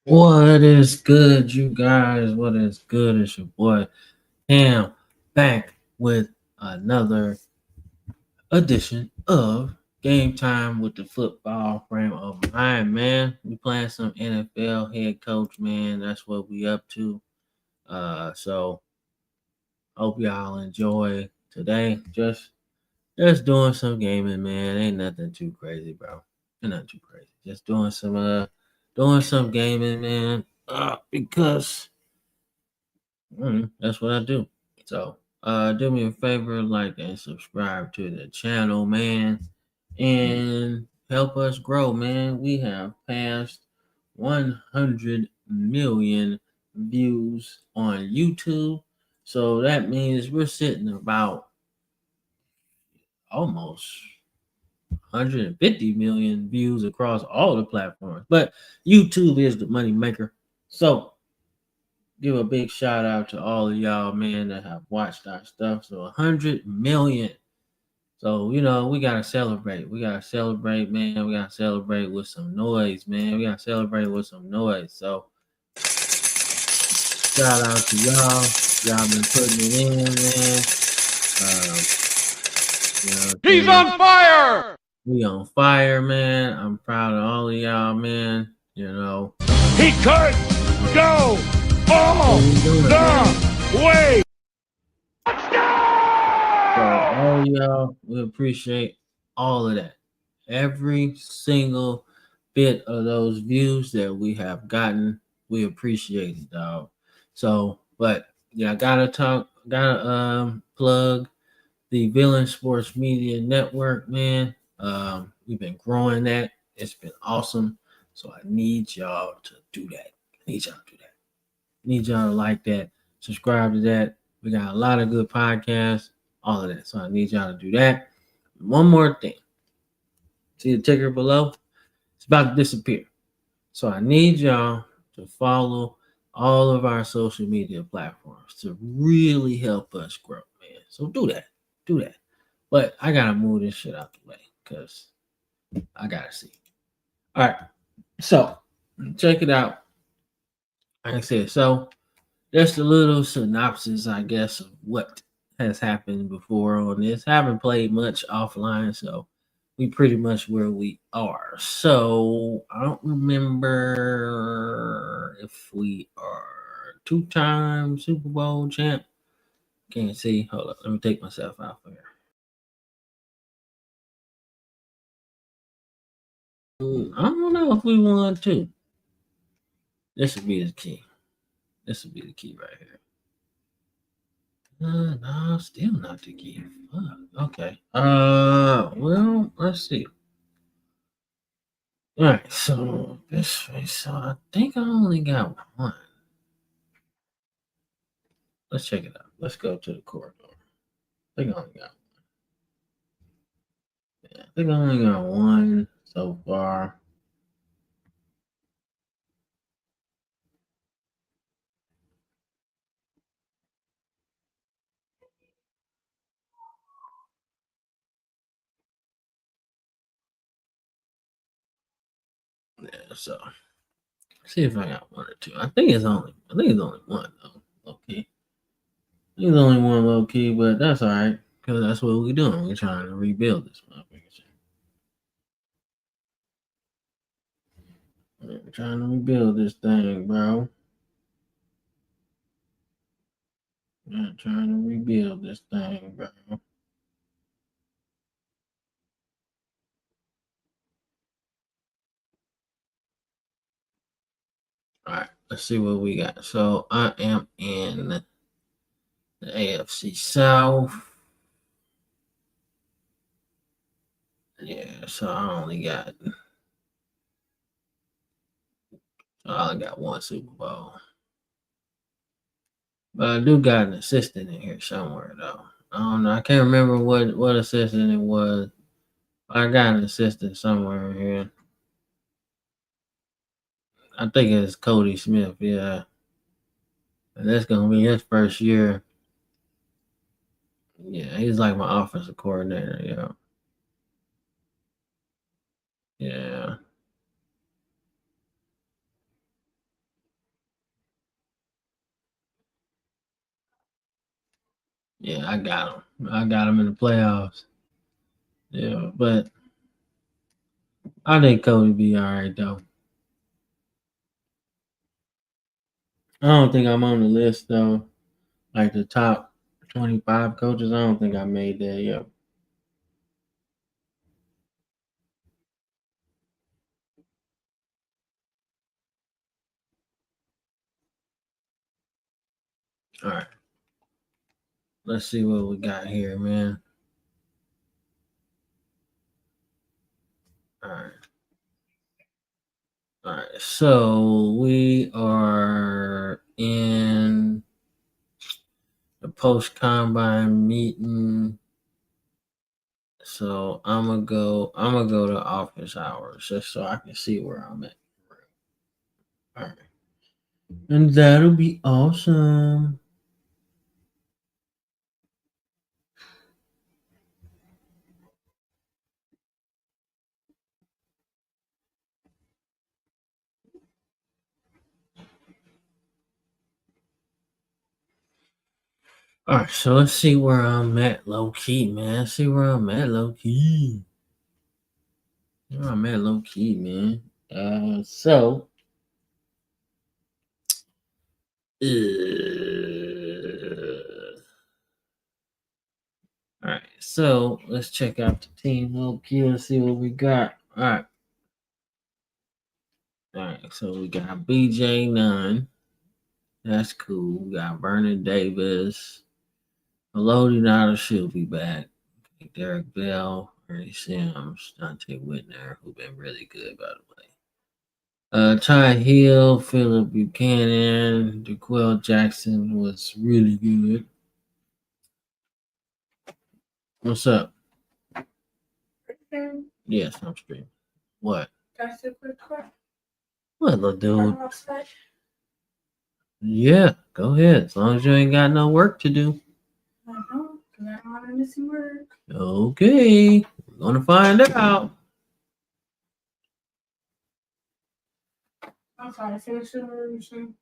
What is good, you guys? What is good? It's your boy Cam back with another edition of Game Time with the Football Frame of Mind, man. We playing some NFL head coach, man. That's what we up to. So hope y'all enjoy today. Just doing some gaming, man. Ain't nothing too crazy, bro. Ain't nothing too crazy. Just doing some gaming, man. Because that's what I do. So, do me a favor, like and subscribe to the channel, man, and help us grow, man. We have passed 100 million views on YouTube, so that means we're sitting about almost 150 million views across all the platforms. But YouTube is the money maker, so give a big shout out to all of y'all, man, that have watched our stuff. So 100 million. So, we got to celebrate. We got to celebrate, man. We got to celebrate with some noise, man. We got to celebrate with some noise. So, shout out to y'all. Y'all been putting it in, man. He's on fire! We on fire, man. I'm proud of all of y'all, man. He could go all the way. So all y'all, we appreciate all of that. Every single bit of those views that we have gotten, we appreciate it, dog. So, but yeah, I gotta plug the Villain Sports Media Network, man. We've been growing that. It's been awesome. So I need y'all to do that. I need y'all to like that, subscribe to that. We got a lot of good podcasts, all of that. So I need y'all to do that. One more thing. See the ticker below? It's about to disappear. So I need y'all to follow all of our social media platforms to really help us grow, man. So do that. But I gotta move this shit out the way because I gotta see. All right. So check it out. Like I said, so just a little synopsis, I guess, of what has happened before on this. I haven't played much offline, so we pretty much where we are. So I don't remember if we are two-time Super Bowl champ. Can't see. Hold up. Let me take myself out for here. I don't know if we won two. This would be the key. This would be the key right here. No, still not the key. Fuck. Okay. Well, let's see. All right, so this way. So I think I only got one. Let's check it out. Let's go to the corridor. I think I only got. Yeah, I think I only got one so far. Yeah, so see if I got one or two. I think it's only one though. Okay. He's only one low key, but that's all right because that's what we're doing. We're trying to rebuild this motherfucker. We're trying to rebuild this thing, bro. We're trying to rebuild this thing, bro. All right, let's see what we got. So I am in the AFC South. Yeah, so I only got one Super Bowl. But I do got an assistant in here somewhere though. I don't know. I can't remember what assistant it was. I got an assistant somewhere in here. I think it's Cody Smith, yeah. And that's gonna be his first year. Yeah, he's like my offensive coordinator, yeah. Yeah. Yeah, I got him. I got him in the playoffs. Yeah, but I think Cody be all right though. I don't think I'm on the list though. Like the top 25 coaches, I don't think I made that yet. All right. Let's see what we got here, man. All right. All right. So we are in the post combine meeting. So I'm gonna go to office hours just so I can see where I'm at. All right. And that'll be awesome. All right, so let's see where I'm at low key, man. See where I'm at low key. Where I'm at low key, man. So all right, so let's check out the team low key. Let's see what we got. All right, so we got BJ Nunn. That's cool. We got Vernon Davis. Melody Nada should be back. Derek Bell, Ernie Sims, Dante Whitner, who've been really good, by the way. Ty Hill, Philip Buchanan, DeQuell Jackson was really good. What's up? Yes, I'm streaming. What? What, little dude? Yeah, go ahead. As long as you ain't got no work to do. I don't, because I don't want to miss work. Okay, we're gonna find out. I'm sorry, finish the revolution.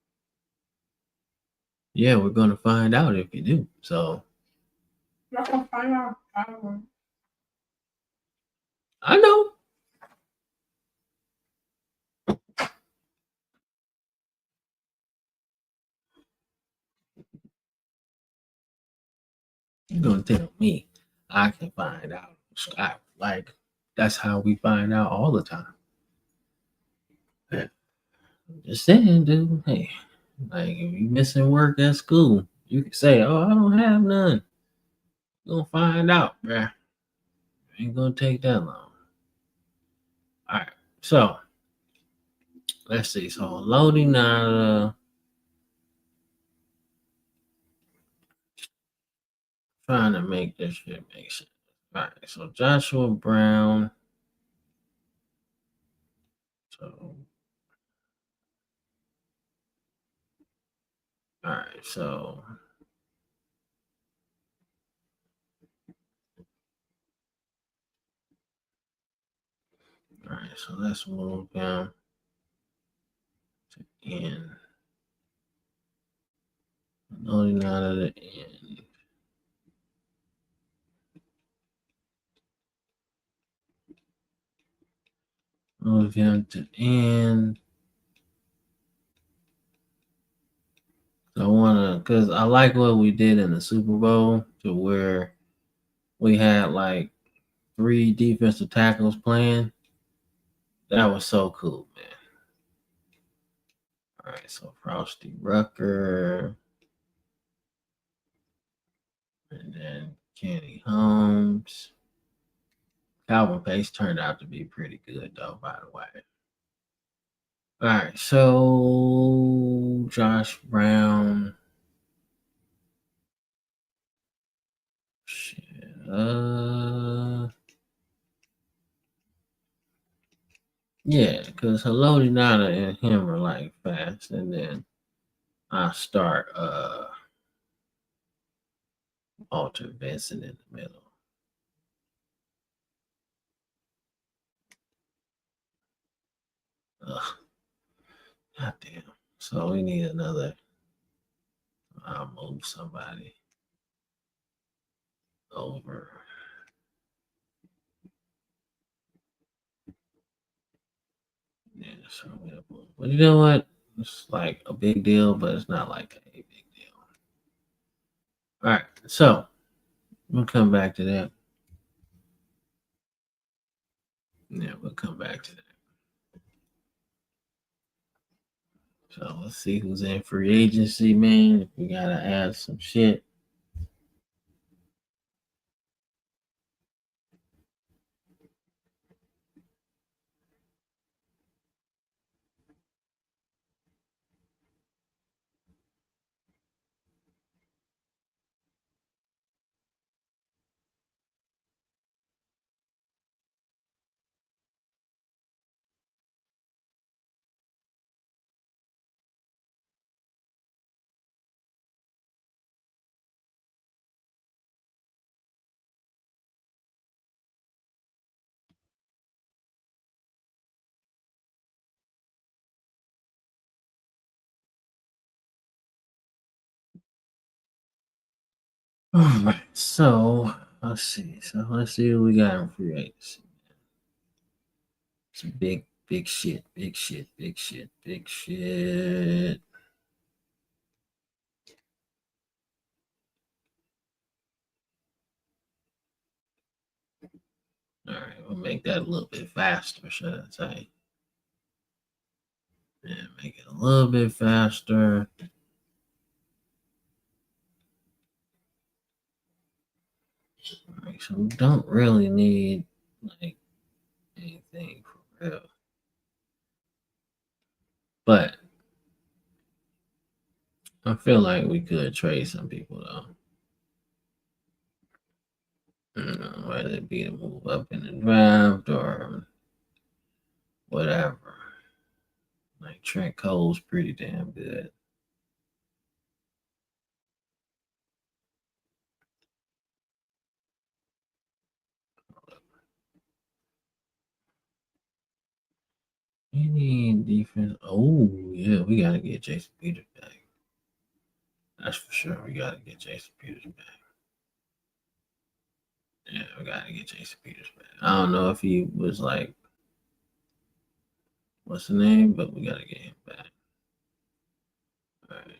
Yeah, we're gonna find out if you do. So You're gonna find out how. I know. You're gonna tell me I can find out. Like that's how we find out all the time. Yeah. I'm just saying, dude. Hey, like if you missing work at school, you can say, "Oh, I don't have none." You're gonna find out, bruh. Ain't gonna take that long. All right. So let's see. So loading Nada. Trying to make this shit make sense. All right. So Joshua Brown. So all right. So all right. So let's move down to end. Loading Nada to end. Move him to end. I wanna, cause I like what we did in the Super Bowl, to where we had like 3 defensive tackles playing. That was so cool, man. All right, so Frosty Rucker, and then Kenny Holmes. Calvin Pace turned out to be pretty good, though, by the way. All right, so Josh Brown. Shit. Yeah, because Haloti Nada and him are like fast, and then I start Walter Vincent in the middle. Ugh. God damn. So we need another. I'll move somebody over. Yeah, so but you know what? It's like a big deal, but it's not like a big deal. All right, so we'll come back to that. Yeah, we'll come back to that. So let's see who's in free agency, man. If we gotta add some shit. All right, so let's see. So let's see what we got in free agency. Some big shit, big shit, big shit, big shit. All right, we'll make that a little bit faster, should I say? Yeah, make it a little bit faster. All right, so we don't really need like anything for real, but I feel like we could trade some people though. You know, whether it be to move up in the draft or whatever. Like Trent Cole's pretty damn good. Any defense? Oh yeah, we gotta get Jason Peters back. That's for sure. We gotta get Jason Peters back. Yeah, we gotta get Jason Peters back. I don't know if he was like, what's the name, but we gotta get him back. All right.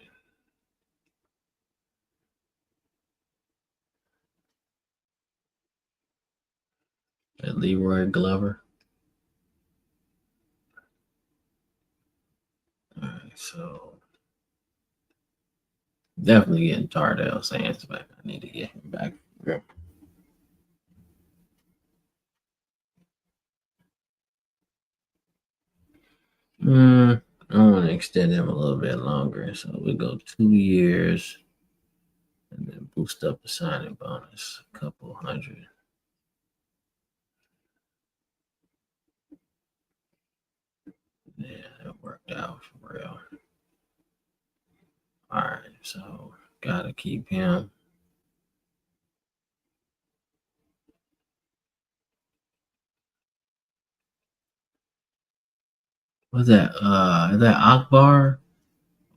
That Leroy Glover. All right, so definitely getting Tardell Sands back. I need to get him back. Yeah. I want to extend him a little bit longer, so we go 2 years, and then boost up the signing bonus, a couple hundred. Yeah, that worked out for real. All right, so gotta keep him. What's that? Is that Akbar?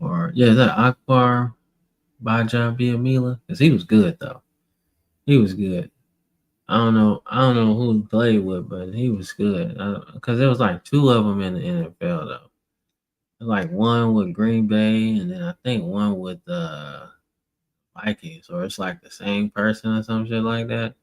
Or yeah, is that Akbar by John Villamila? Because he was good though. He was good. I don't know who he played with, but he was good. Because there was like 2 of them in the NFL though. Like one with Green Bay, and then I think one with Vikings, or it's like the same person or some shit like that.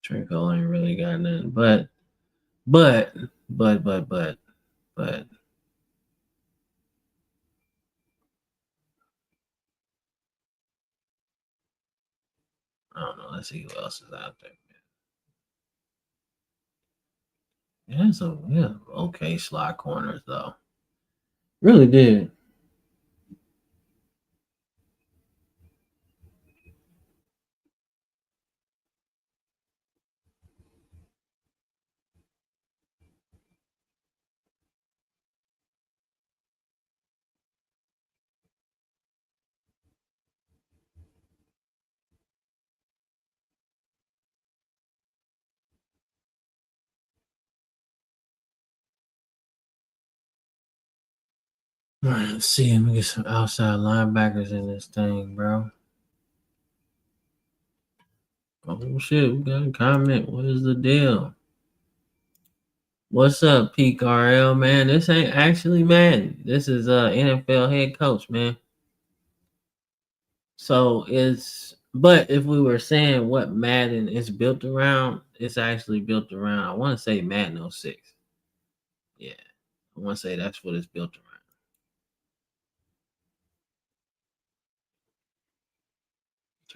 Trico ain't really got nothing, but, but, but, but, but. I don't know. Let's see who else is out there. Yeah, so yeah, okay slot corners though. Really did. All right, let's see. Let me get some outside linebackers in this thing, bro. Oh shit, we got a comment. What is the deal? What's up, PRL, man? This ain't actually Madden. This is NFL head coach, man. So but if we were saying what Madden is built around, it's actually built around, I want to say Madden 06. Yeah, I want to say that's what it's built around.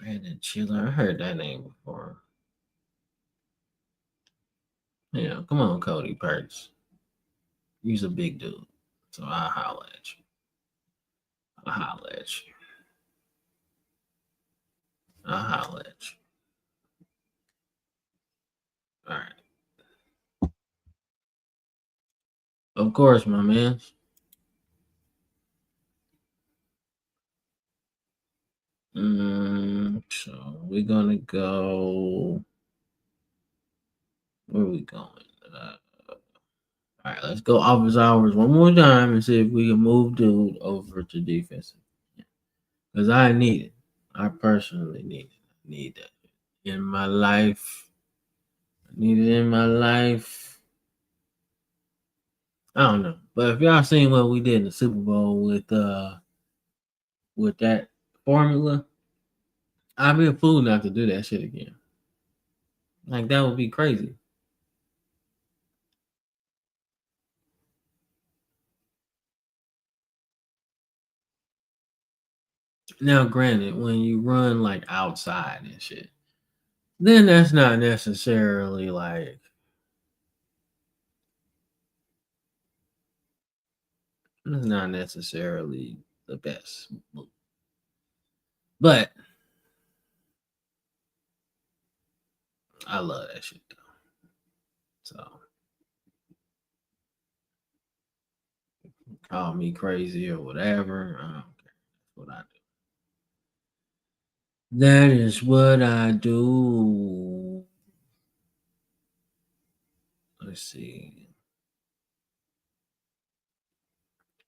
Brandon Chiller, I heard that name before. Yeah, come on, Cody Perks. He's a big dude, so I'll holler at you. I'll holler at you. I'll holler at you. All right. Of course, my man. So we're gonna go. Where are we going? All right, let's go office hours one more time and see if we can move dude over to defensive. Because I need it. I personally need it. I need that in my life. I need it in my life. I don't know. But if y'all seen what we did in the Super Bowl with that formula, I'd be a fool not to do that shit again. Like that would be crazy. Now, granted, when you run like outside and shit, then that's not necessarily like it's not necessarily the best move. But I love that shit though. So call me crazy or whatever. I don't care. That's what I do. That is what I do. Let's see.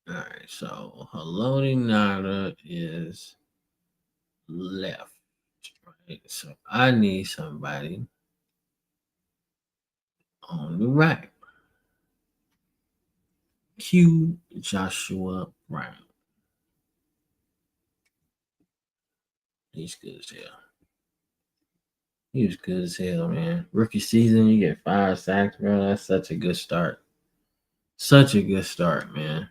All right, so Haloti Nada is left. Right? So I need somebody on the right. Q Joshua Brown. He's good as hell. He was good as hell, man. Rookie season, you get 5 sacks, bro. That's such a good start. Such a good start, man.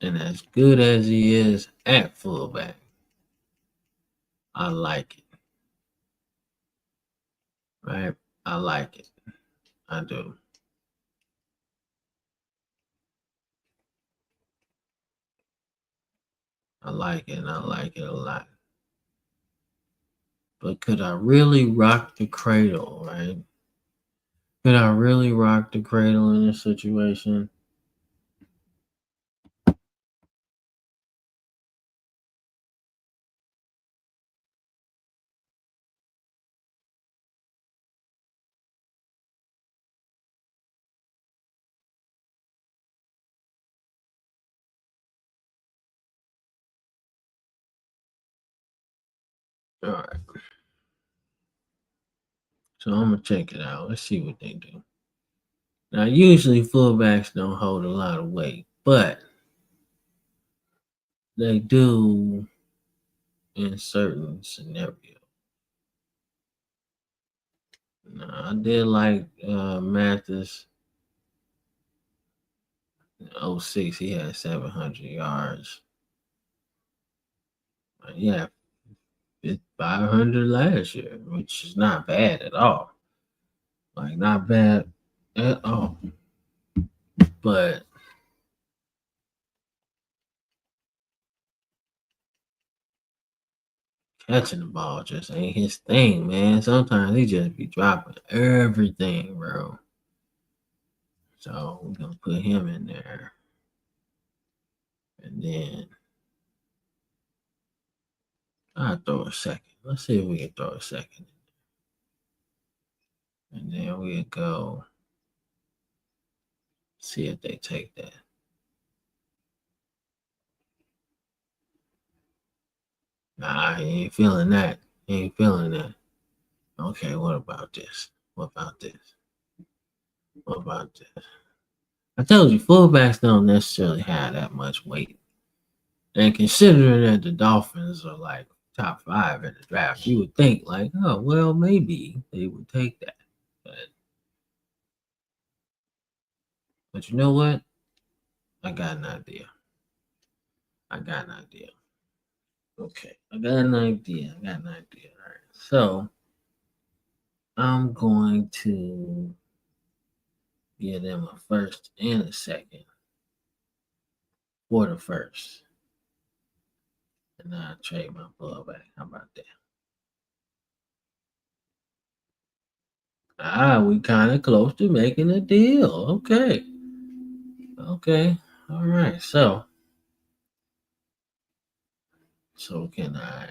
And as good as he is at fullback, I like it. Right? I like it. I do. I like it, and I like it a lot. But could I really rock the cradle, right? Could I really rock the cradle in this situation? All right. So I'm gonna check it out. Let's see what they do. Now, usually fullbacks don't hold a lot of weight, but they do in certain scenarios. Now, I did like Mathis in 06. He had 700 yards. Yeah, 500 last year, which is not bad at all. Like, not bad at all. But catching the ball just ain't his thing, man. Sometimes he just be dropping everything, bro. So we're gonna put him in there. And then I'll throw a second. Let's see if we can throw a second. And then we'll go see if they take that. Nah, he ain't feeling that. He ain't feeling that. Okay, what about this? What about this? What about this? I told you, fullbacks don't necessarily have that much weight. And considering that the Dolphins are like top 5 in the draft, you would think like, oh, well, maybe they would take that. But you know what? I got an idea. Okay, I got an idea. All right. So I'm going to give them a first and a second for the first. And I'll trade my fullback. How about that? We kind of close to making a deal. Okay. All right. So can I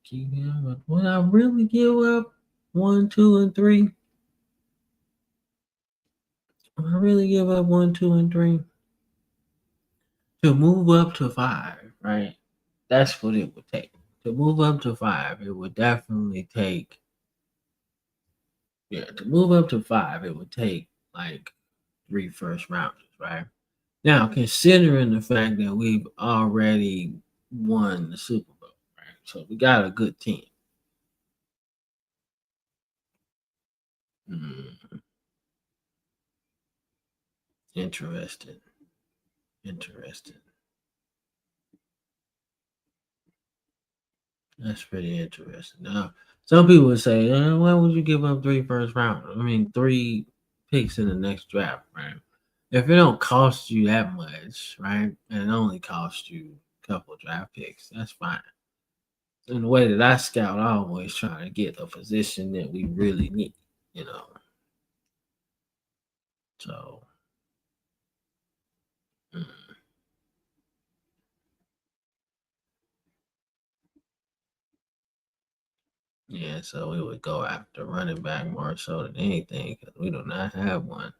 keep him? Would I really give up 1, 2, and 3? Would I really give up 1, 2, and 3? To move up to 5, right? That's what it would take. To move up to 5, it would definitely take. Yeah, to move up to 5, it would take like 3 first rounders, right? Now, considering the fact that we've already won the Super Bowl, right? So we got a good team. Interesting. That's pretty interesting. Now, some people would say, why would you give up 3 first rounders? I mean, 3 picks in the next draft, right? If it don't cost you that much, right, and it only costs you a couple draft picks, that's fine. In the way that I scout, I always try to get a position that we really need, you know. So, mm. Yeah, so we would go after running back more so than anything because we do not have one.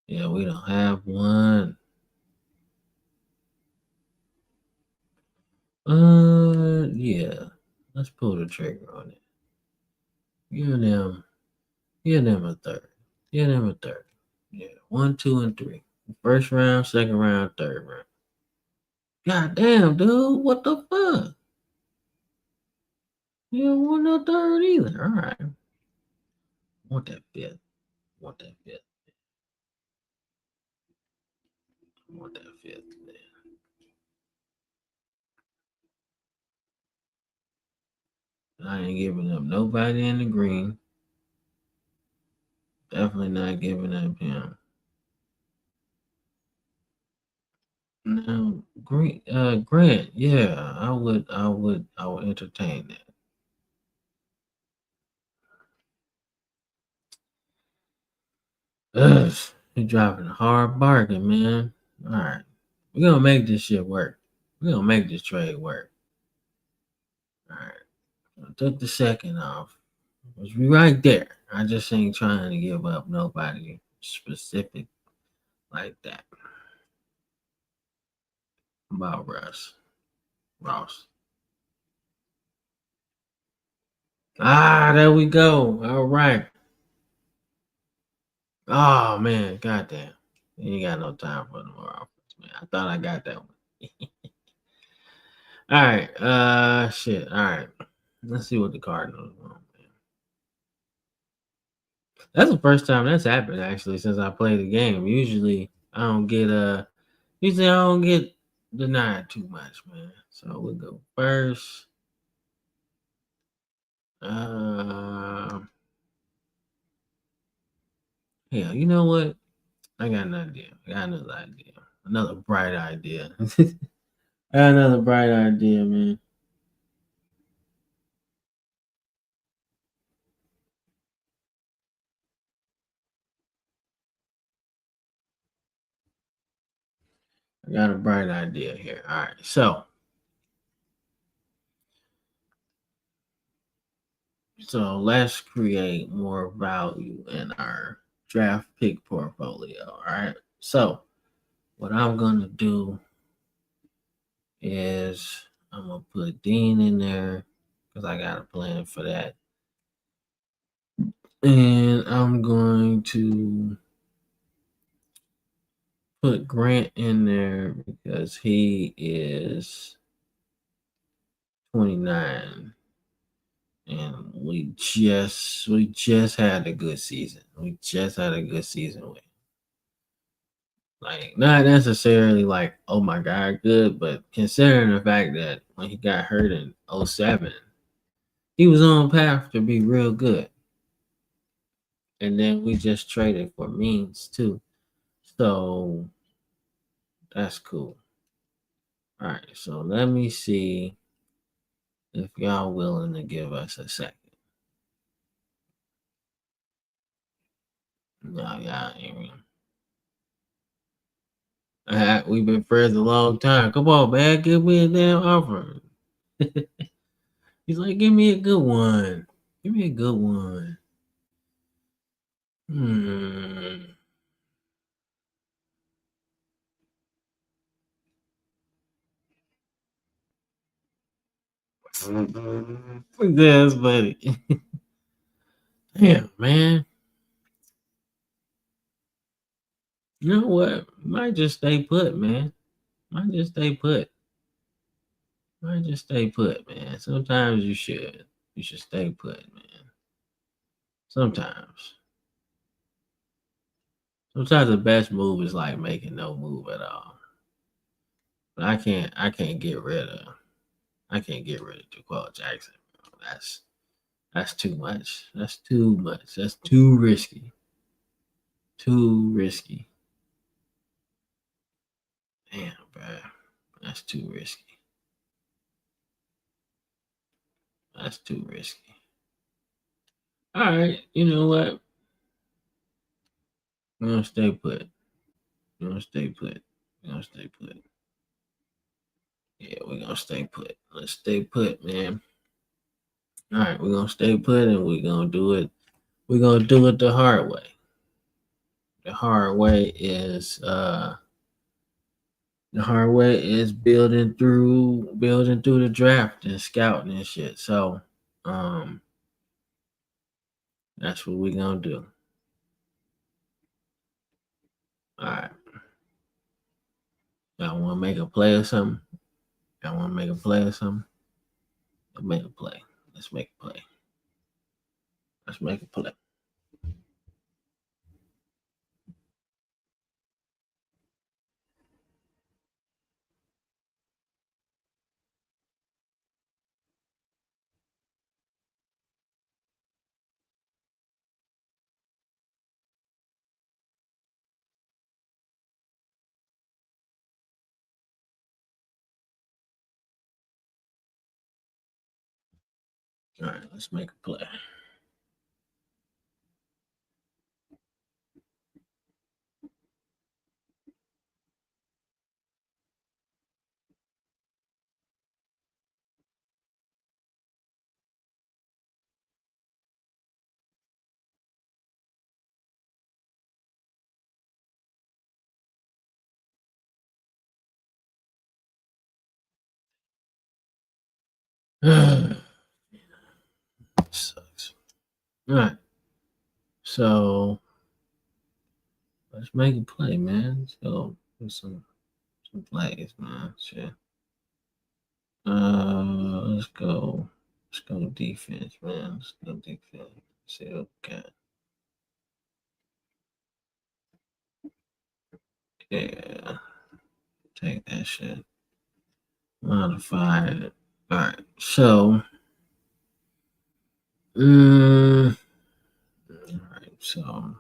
Yeah, we don't have one. Yeah. Let's pull the trigger on it. Give them a third. Give them a third. Yeah, 1, 2, and 3. First round, second round, third round. God damn, dude, what the fuck? You don't want no third either. All right. I want that fifth. want that fifth. I want that fifth, man. I ain't giving up nobody in the green. Definitely not giving up him. Now, Grant, yeah, I would entertain that. Ugh, you're driving a hard bargain, man. All right, we're gonna make this shit work. We're gonna make this trade work. All right, I took the second off. Was right there. I just ain't trying to give up nobody specific like that. About Ross. Ah, there we go. All right. Oh man, goddamn. You ain't got no time for the more offense, man. I thought I got that one. All right. Shit. All right. Let's see what the Cardinals want, man. That's the first time that's happened actually since I played the game. Usually I don't get denied too much, man. So we'll go first. Yeah, you know what? I got an idea. I got another idea. Another bright idea. I got another bright idea, man. I got a bright idea here. All right. So let's create more value in our draft pick portfolio. All right. So what I'm gonna do is I'm gonna put Dean in there because I got a plan for that. And I'm going to put Grant in there because he is 29. And we just had a good season. We just had a good season with him. Like not necessarily like, oh my god, good, but considering the fact that when he got hurt in 07, he was on path to be real good. And then we just traded for Means too. So that's cool. All right, so let me see if y'all willing to give us a second. No, y'all ain't really. We've been friends a long time. Come on, man, give me a damn offer. He's like, give me a good one. Give me a good one. That's funny. Damn, man. You know what? Might just stay put, man. Might just stay put. Might just stay put, man. Sometimes you should. You should stay put, man. Sometimes. Sometimes the best move is like making no move at all. But I can't get rid of Jaquan Jackson. Bro. That's too much. That's too much. That's too risky. Too risky. Damn, bro. That's too risky. That's too risky. All right, you know what? We're gonna stay put. We're gonna stay put. We're gonna stay put. Yeah, we're gonna stay put. Let's stay put, man. All right, we're gonna stay put and we're gonna do it. We're gonna do it the hard way. The hard way is building through the draft and scouting and shit. So that's what we're gonna do. All right. Y'all wanna make a play or something? Y'all wanna make a play or something? Let's make a play. Let's make a play. Let's make a play. All right, let's make a play. Sucks. All right, so let's make a play, man. Let's go do some plays, man. Shit. Let's go. Let's go defense, man. Let's go defense. See what we got. Yeah, take that shit. Modify it. All right, so. All right, so.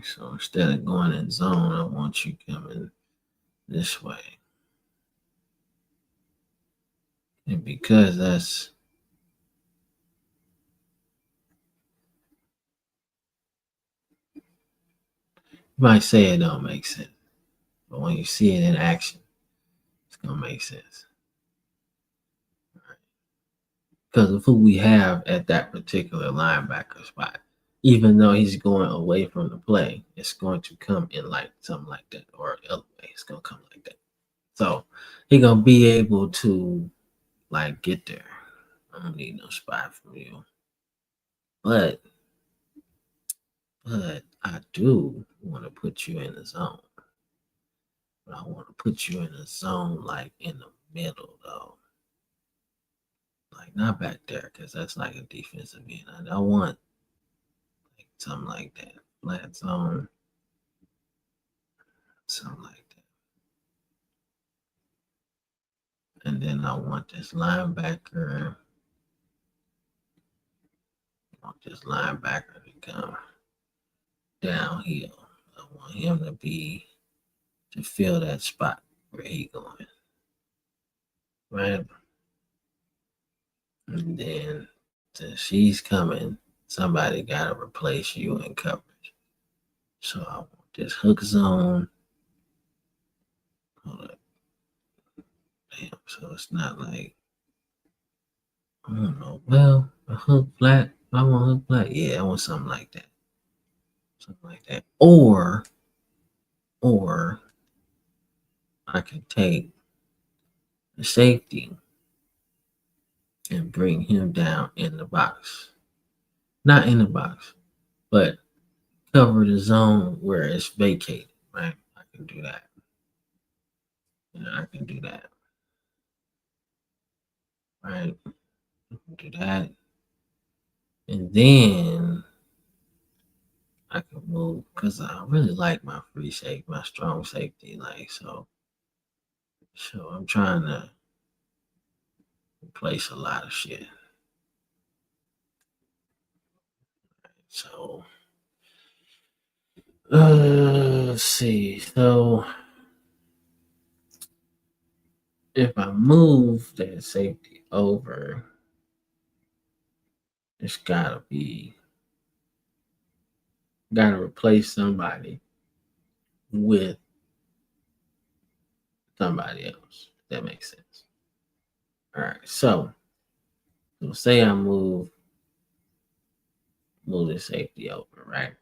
So instead of going in zone, I want you coming this way. And because that's you might say it don't make sense, but when you see it in action, it's gonna make sense. Because of who we have at that particular linebacker spot. Even though he's going away from the play, it's going to come in like something like that, or the other way, it's gonna come like that. So he gonna be able to like get there. I don't need no spot from you. But I do want to put you in the zone. But I want to put you in a zone like in the middle though. Like not back there, because that's like a defensive end. I want like something like that. Flat zone. Something like that. And then I want this linebacker. I want this linebacker to come downhill. I want him to fill that spot where he going. Right? And then since she's coming, somebody gotta replace you in coverage. So I want this hook zone. Hold up. Damn, so it's not like I don't know. Well, a hook flat. I want hook flat. Yeah, I want something like that. Something like that. Or I can take the safety and bring him down in the box. Not in the box, but cover the zone where it's vacated, right? I can do that. I can do that. Right? Do that. And then I can move because I really like my free safety, my strong safety. Like so I'm trying to replace a lot of shit. So let's see. So if I move that safety over, it's gotta replace somebody with somebody else. If that makes sense. All right. So say I move the safety over, right?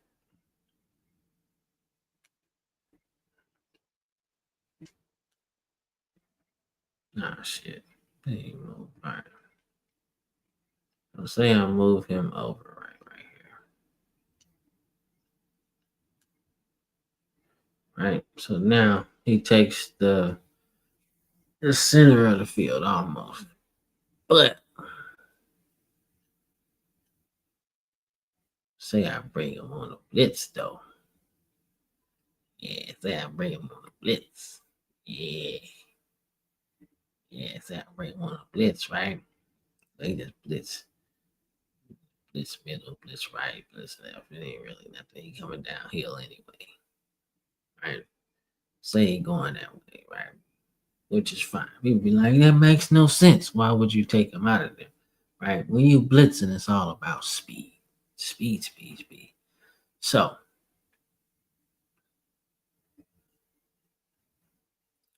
Nah, shit. Hey, move. All right. So say I move him over right here. Right. So now he takes the center of the field almost. But say I bring him on a blitz though. Yeah, say I bring him on a blitz. Yeah. Yeah, say I bring him on a blitz, right? They just blitz blitz middle, blitz right, blitz left. It ain't really nothing. He coming downhill anyway, right? Say he going that way, right? Which is fine. People be like, that makes no sense. Why would you take him out of there, right? When you blitzing, it's all about speed, speed, speed, speed. So,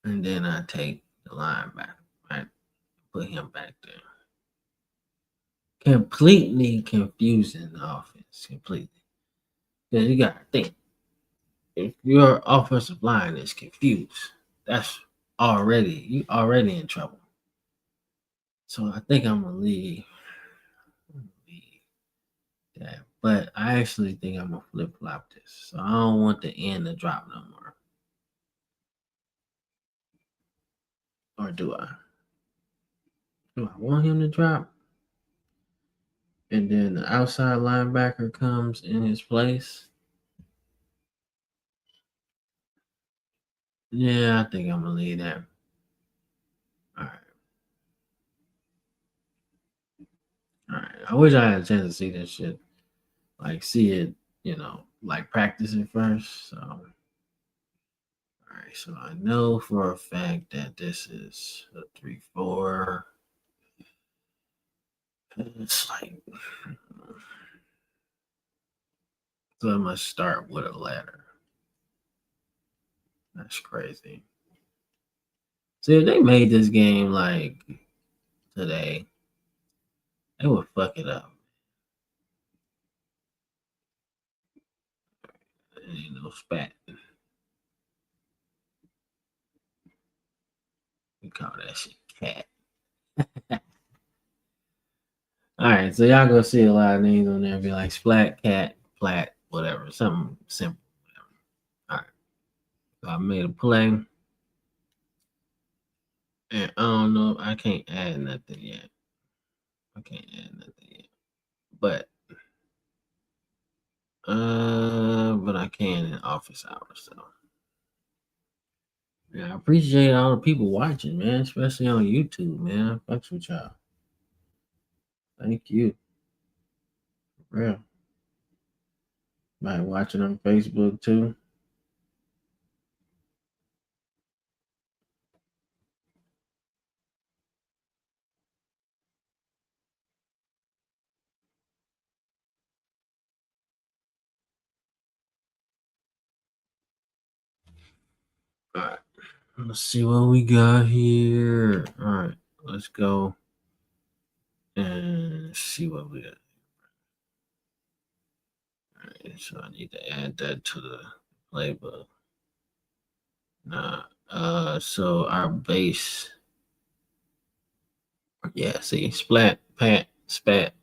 and then I take the linebacker, right? Put him back there. Completely confusing the offense, completely. Because you got to think, if your offensive line is confused, that's you already in trouble. So I think I'm gonna leave that. But I actually think I'm gonna flip flop this. So I don't want the end to drop no more. Or do I? Do I want him to drop? And then the outside linebacker comes in his place. Yeah, I think I'm gonna leave that. All right. All right. I wish I had a chance to see this shit. Like see it, like practice it first. So all right, so I know for a fact that this is a 3-4. It's like so I must start with a letter. That's crazy. See, if they made this game like today, they would fuck it up. Ain't no spat. We call that shit cat. All right, so y'all gonna see a lot of names on there. Be like splat, cat, flat, whatever, something simple. Whatever. All right, so I made a play, and I don't know. I can't add nothing yet. But I can in office hours. So yeah, I appreciate all the people watching, man, especially on YouTube, man. Fucks with y'all. Thank you. For real. Might watching on Facebook too. All right. Let's see what we got here. All right. Let's go and see what we got. All right. So I need to add that to the playbook. Nah. So our base. Yeah, see, splat, pat, spat,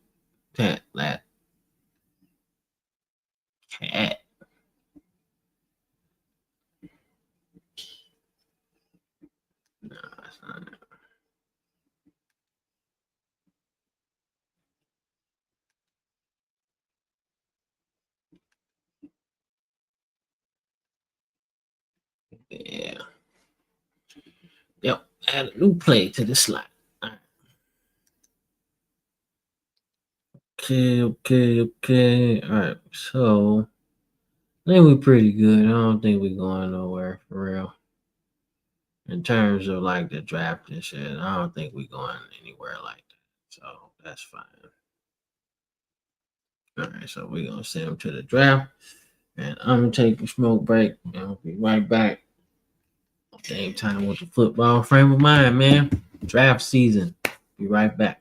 tat, lat, cat. No, that's not it. Yeah. Yep. Add a new play to the slot. All right. Okay. All right. So I think we're pretty good. I don't think we're going nowhere for real. In terms of like the draft and shit, I don't think we're going anywhere like that. So that's fine. All right. So we're gonna send him to the draft. And I'm gonna take a smoke break and I'll be right back. Same time with the football frame of mind, man. Draft season. Be right back.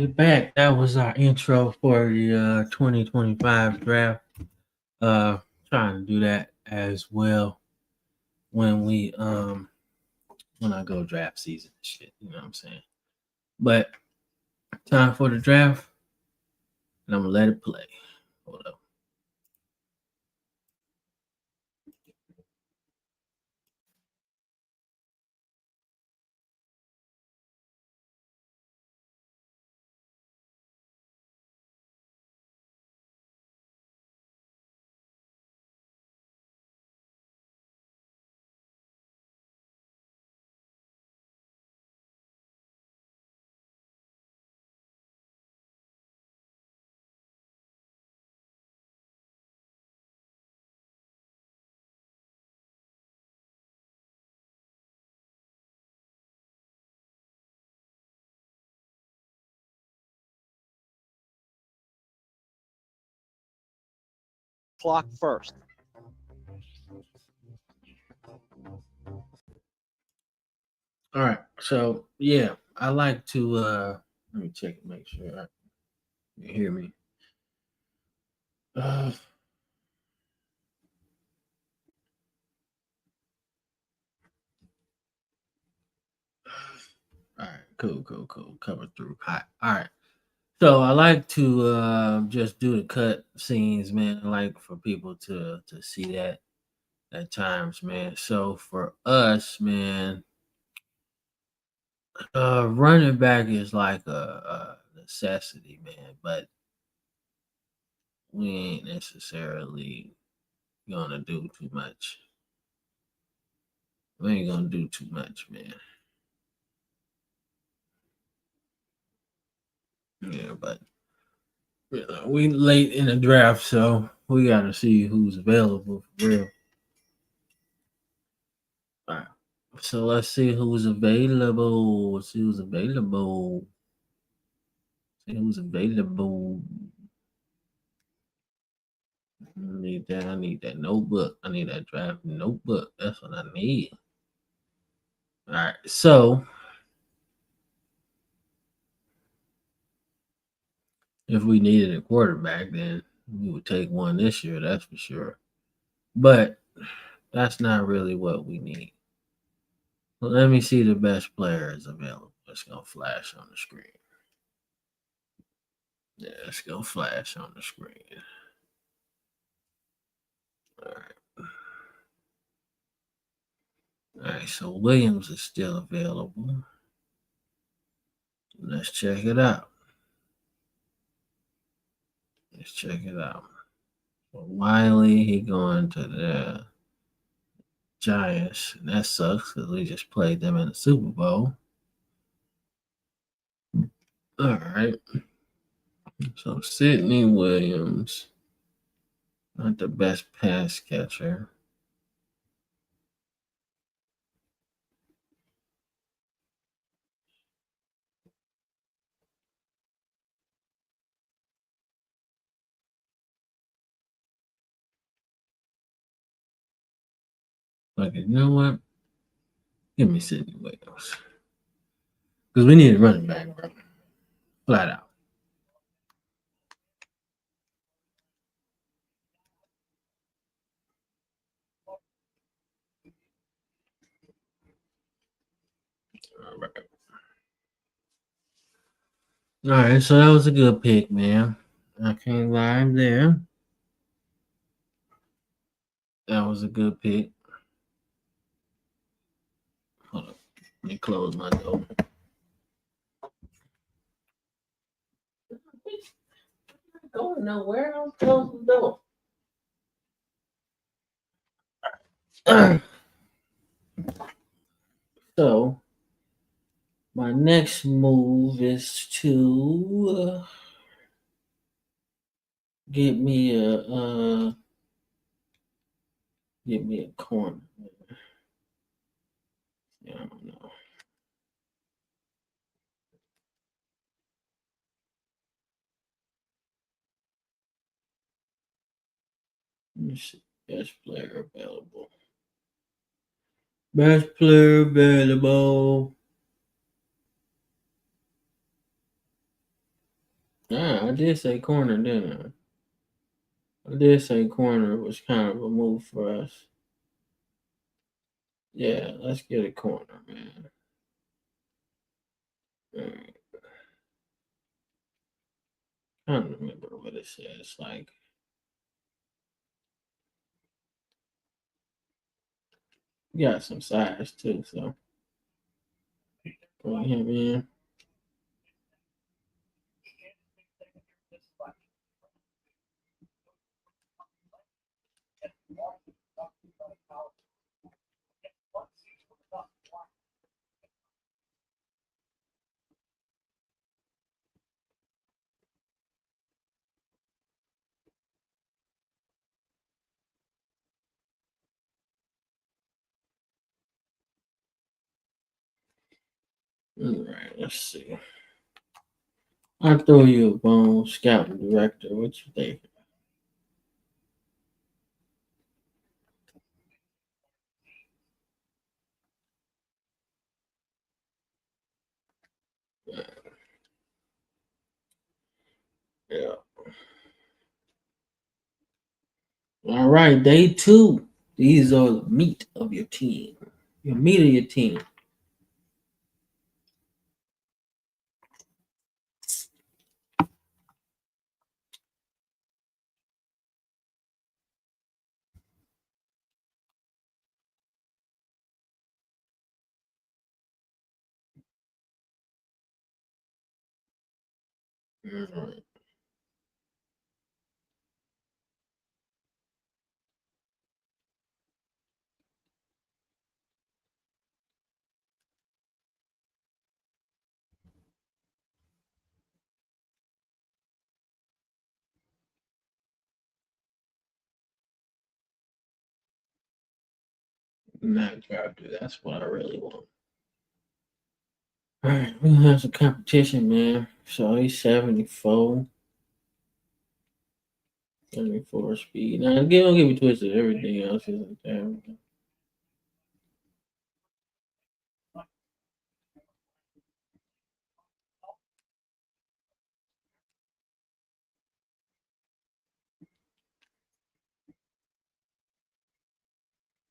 Alrighty, back. That was our intro for the 2025 draft. Trying to do that as well when I go draft season and shit. You know what I'm saying? But time for the draft, and I'm gonna let it play. Hold up. Clock first. All right. So yeah, I like to let me check and make sure you hear me. All right, cool. Cover through. Hot. All right. So I like to just do the cut scenes, man. I like for people to see that at times, man. So for us, man, running back is like a necessity, man. But we ain't necessarily gonna do too much. We ain't gonna do too much, man. Yeah, but you know, we late in the draft, so we gotta see who's available for real. All right. So let's see who's available. Let's see who's available. See who's available. I need that. I need that notebook. I need that draft notebook. That's what I need. All right. So if we needed a quarterback, then we would take one this year. That's for sure. But that's not really what we need. Well, let me see the best players available. It's gonna flash on the screen. Yeah, it's gonna flash on the screen. All right. All right, so Williams is still available. Let's check it out. Let's check it out. So Wiley, he going to the Giants, and that sucks because we just played them in the Super Bowl. All right. So Sidney Williams, not the best pass catcher. Like, you know what? Give me Sidney Williams. Because we need a running back, bro. Flat out. All right. All right, so that was a good pick, man. I can't lie there. That was a good pick. Hold up. Let me close my door. Going nowhere. I'll close the door. So, my next move is to get me a corner. Yeah, I don't know. Let me see. Best player available. Best player available. Yeah, I did say corner, didn't I? I did say corner was kind of a move for us. Yeah, let's get a corner, man. Alright. I don't remember what it says. Like, you got some size too, so bring him in. All right, let's see. I'll throw you a bone, scouting director. What you think? Yeah. All right, day two. These are the meat of your team. Your meat of your team. All right. Not grab you. That's what I really want. All right, we're gonna have some competition, man. So he's 74. 74 speed. Now, don't get me twisted. Everything else isn't there.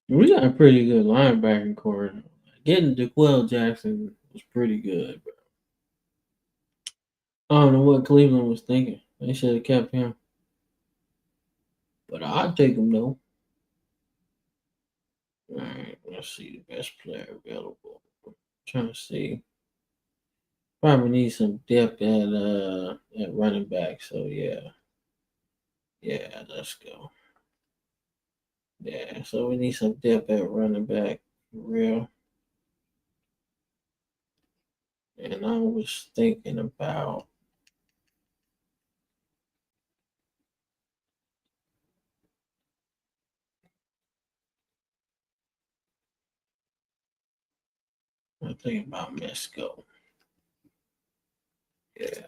We got a pretty good linebacking core. Getting DeQuell Jackson was pretty good, bro. I don't know what Cleveland was thinking. They should have kept him. But I'd take him though. All right, let's see the best player available. Trying to see. Probably need some depth at running back. So yeah. Yeah, let's go. Yeah, so we need some depth at running back for real. And I was thinking about Mesco. Yeah.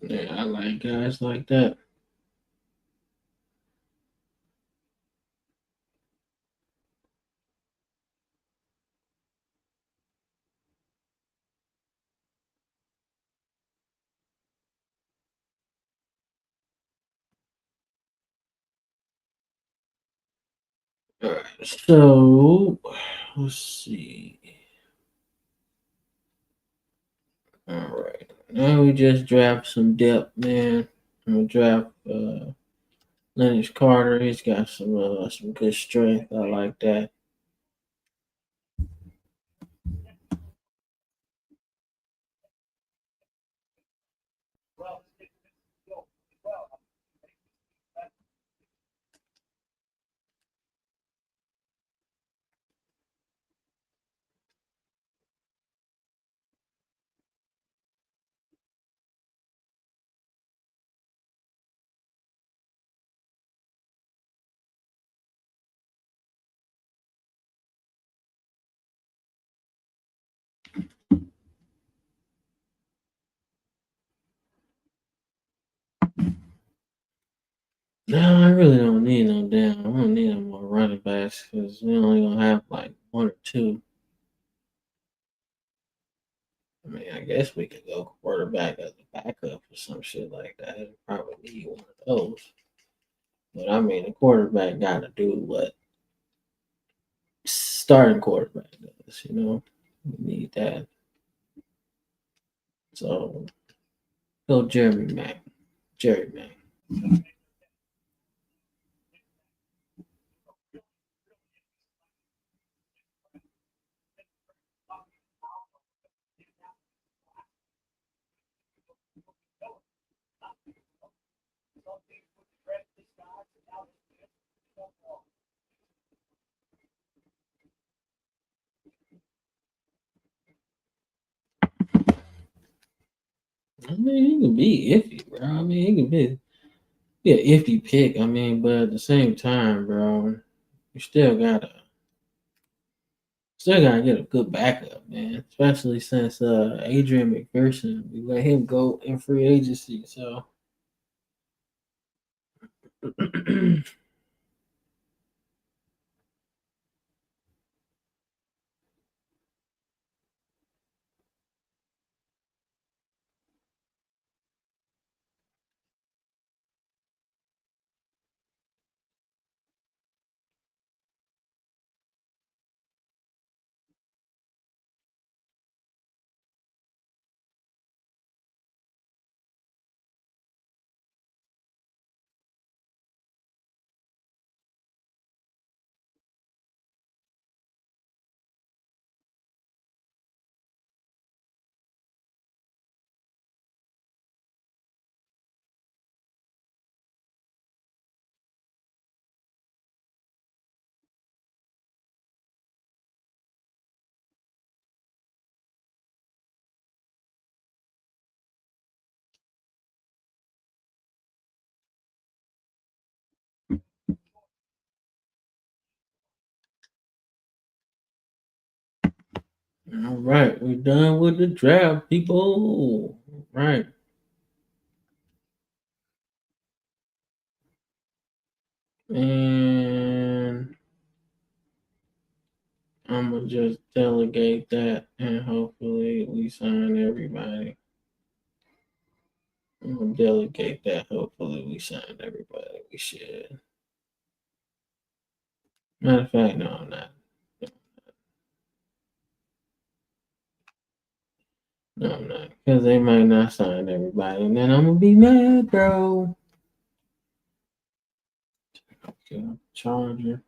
Yeah, I like guys like that. All right, so let's see. All right, now we just draft some depth, man. I'm gonna draft Lennox Carter. He's got some good strength. I like that. No, I really don't need no damn. I don't need no more running backs because we only gonna have like one or two. I mean, I guess we could go quarterback as a backup or some shit like that. Probably need one of those. But I mean, the quarterback got to do what starting quarterback does. We need that. So go Jeremy Mack. Jerry Mack. I mean, he can be iffy, bro. I mean, he can be an iffy pick. I mean, but at the same time, bro, you still gotta get a good backup, man. Especially since Adrian McPherson, we let him go in free agency. So all right, we're done with the draft, people. Right. And I'm gonna just delegate that and hopefully we sign everybody. I'm gonna delegate that. Hopefully we sign everybody. We should. Matter of fact, no, I'm not. No, I'm not. Because they might not sign everybody. And then I'm gonna be mad, bro. Okay, Charger.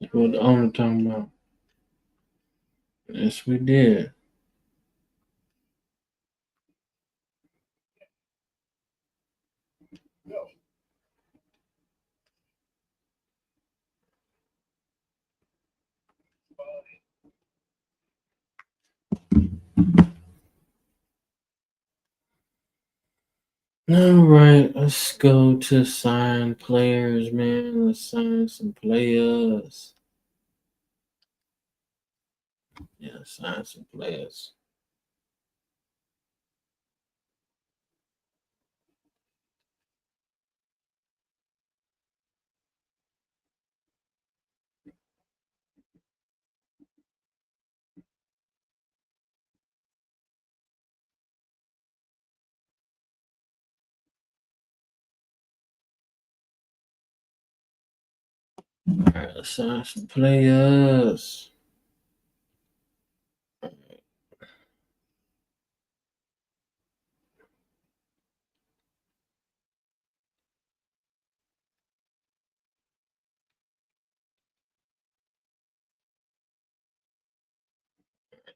That's what the owner talking about. Yes, we did. All right, let's go to sign players, man. Let's sign some players. Yeah, sign some players. All right, let's sign some players.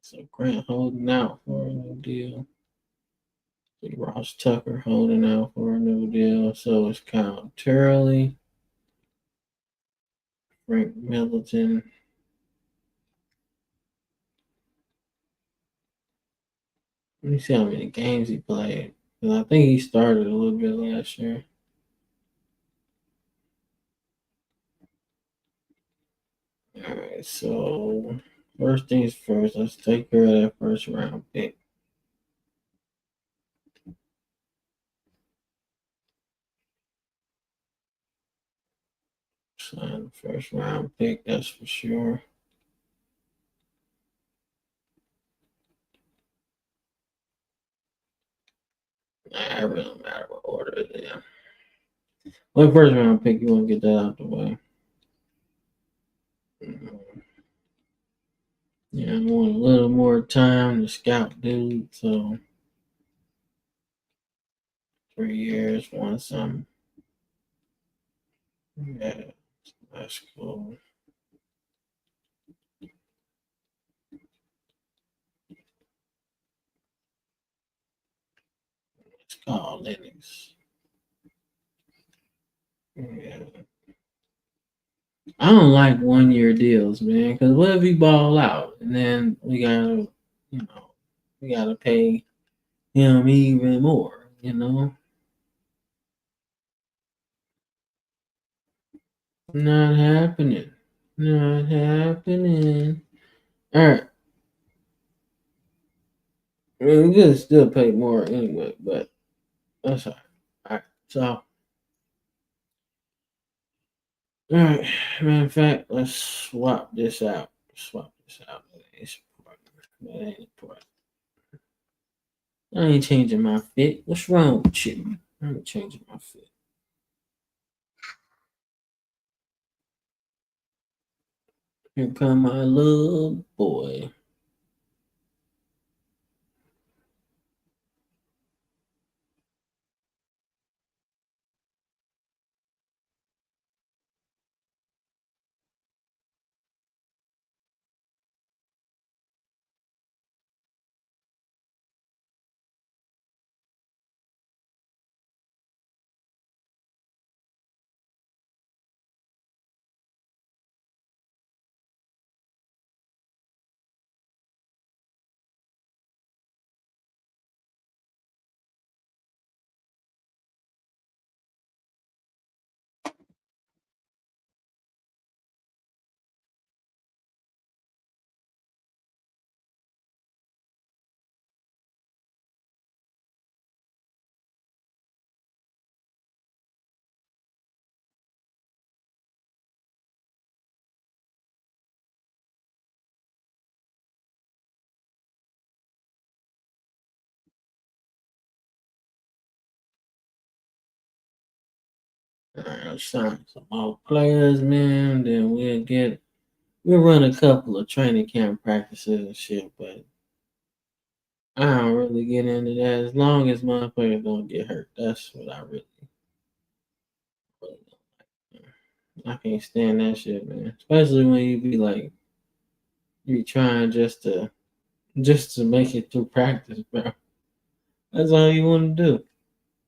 So Grant holding out for a new deal. Ross Tucker holding out for a new deal. So it's Kyle Turley, Frank Middleton. Let me see how many games he played. I think he started a little bit last year. All right, so first things first, let's take care of that first round pick. Sign the first round pick, that's for sure. Nah, it really don't matter what order it is. What first round pick you want to get that out the way? Yeah, I want a little more time to scout dude, so 3 years, want something. Yeah, that's cool. It's called Linux. Yeah. I don't like 1 year deals, man, because what if we ball out and then we gotta pay him even more, Not happening. Not happening. All right. I mean, we could still pay more anyway, but that's all right. All right. So, all right. Matter of fact, let's swap this out. Swap this out. That ain't important. I ain't changing my fit. What's wrong with you? I ain't changing my fit. Here come my little boy. All right, let's sign some more players, man. Then we'll run a couple of training camp practices and shit, but I don't really get into that as long as my players don't get hurt. That's what I really don't like. I can't stand that shit, man. Especially when you be like you trying just to make it through practice, bro. That's all you want to do.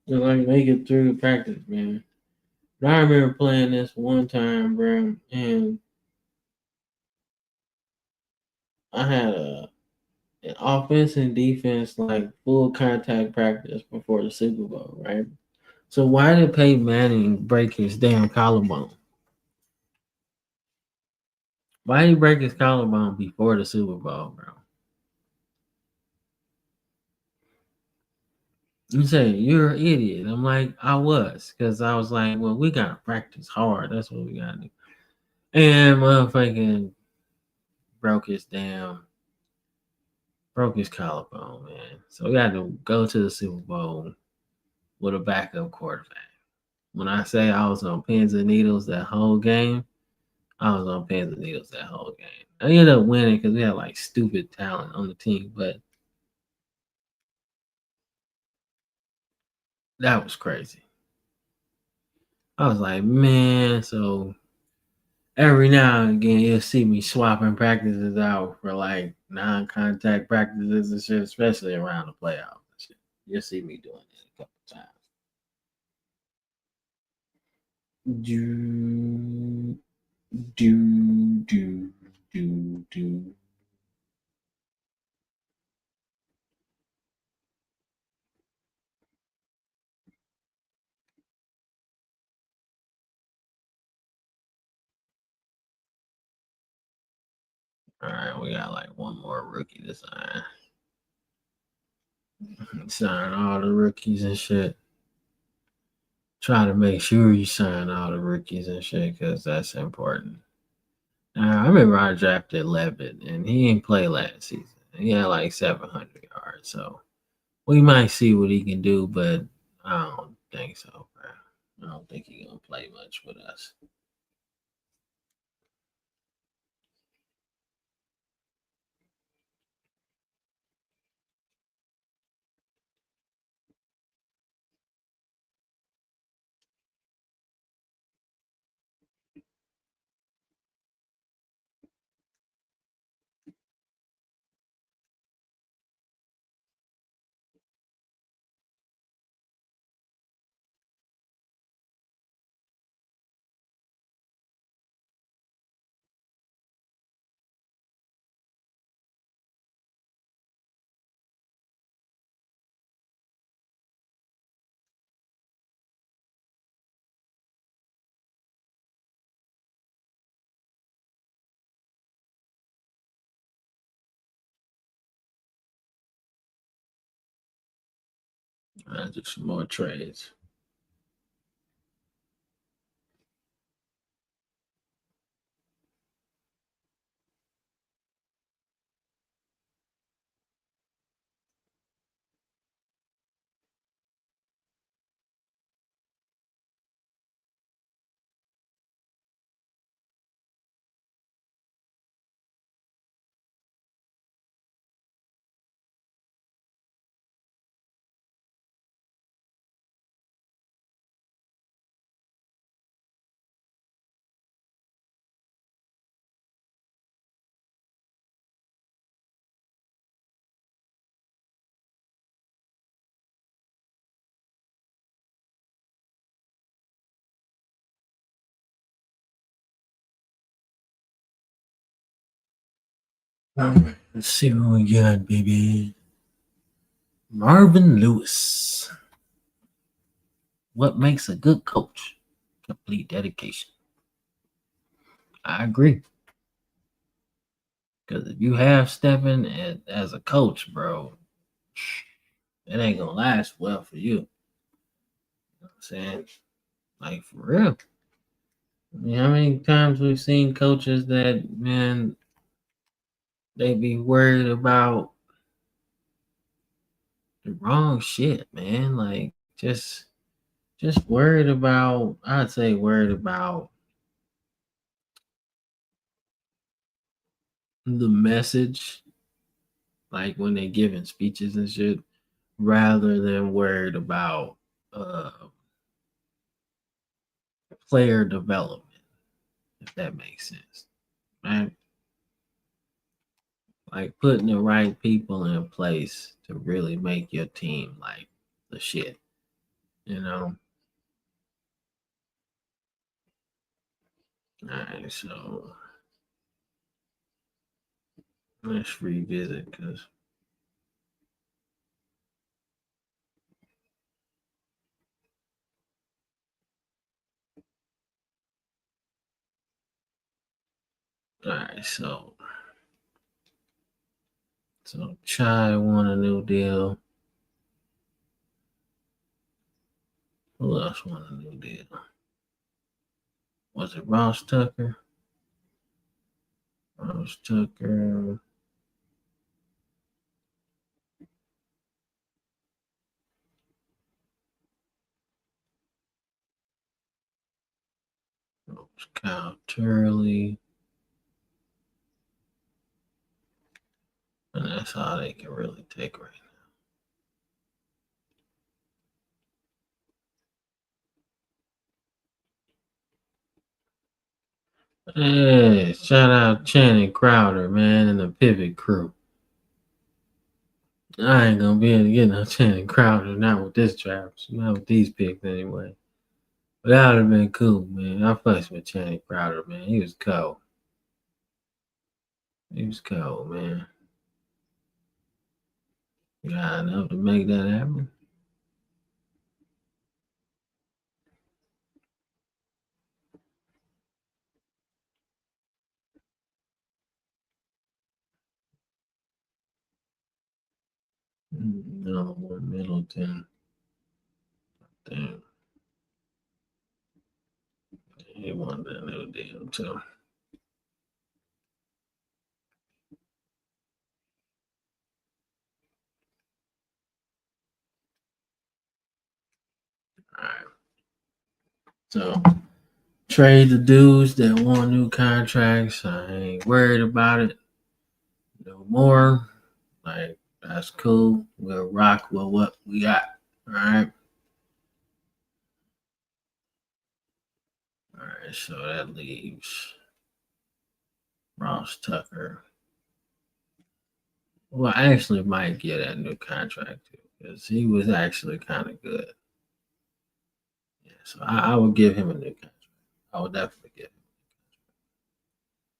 Just like make it through practice, man. But I remember playing this one time, bro, and I had an offense and defense like full contact practice before the Super Bowl, right? So why did Peyton Manning break his damn collarbone? Why did he break his collarbone before the Super Bowl, bro? You say you're an idiot. I'm like, I was, because I was like, well, we gotta practice hard. That's what we gotta do. And motherfucking broke his collarbone, man. So we had to go to the Super Bowl with a backup quarterback. When I say I was on pins and needles that whole game, I was on pins and needles that whole game. I ended up winning because we had like stupid talent on the team, but that was crazy. I was like, man, so every now and again you'll see me swapping practices out for like non-contact practices and shit, especially around the playoffs and shit. You'll see me doing it a couple times. Do do. All right, we got like one more rookie to sign. Sign all the rookies and shit. Try to make sure you sign all the rookies and shit because that's important. I remember I drafted Levitt and he didn't play last season. He had like 700 yards, so we might see what he can do, but I don't think so, bro. I don't think he's gonna play much with us. Just some more trades. Let's see what we got, baby. Marvin Lewis. What makes a good coach? Complete dedication. I agree. Because if you have Stephen as a coach, bro, it ain't gonna last well for you. You know what I'm saying? Like for real. I mean, how many times we've seen coaches that, man, they be worried about the wrong shit, man. Like just worried about, I'd say worried about the message, like when they giving speeches and shit, rather than worried about uh player development, if that makes sense. Right? Like putting the right people in place to really make your team like the shit, you know. All right, so let's revisit because all right, so Chai won a new deal. Who else won a new deal? Was it Ross Tucker? Ross Tucker. It was Kyle Turley. And that's all they can really take right Hey, shout out Channing Crowder, man, and the Pivot Crew. I ain't gonna be able to get no Channing Crowder, not with this draft, not with these picks anyway. But that would have been cool, man. I fucks with Channing Crowder, man. He was cold. He was cold, man. Got enough to make that happen. No, Middleton. Damn. He won that new deal, too. All right. So trade the dudes that want new contracts. I ain't worried about it no more. Like, that's cool. We'll rock with what we got. All right. All right. So that leaves Ross Tucker. Well, I actually might get that new contract too, because he was actually kind of good. Yeah, so I would give him a new contract. I would definitely give him.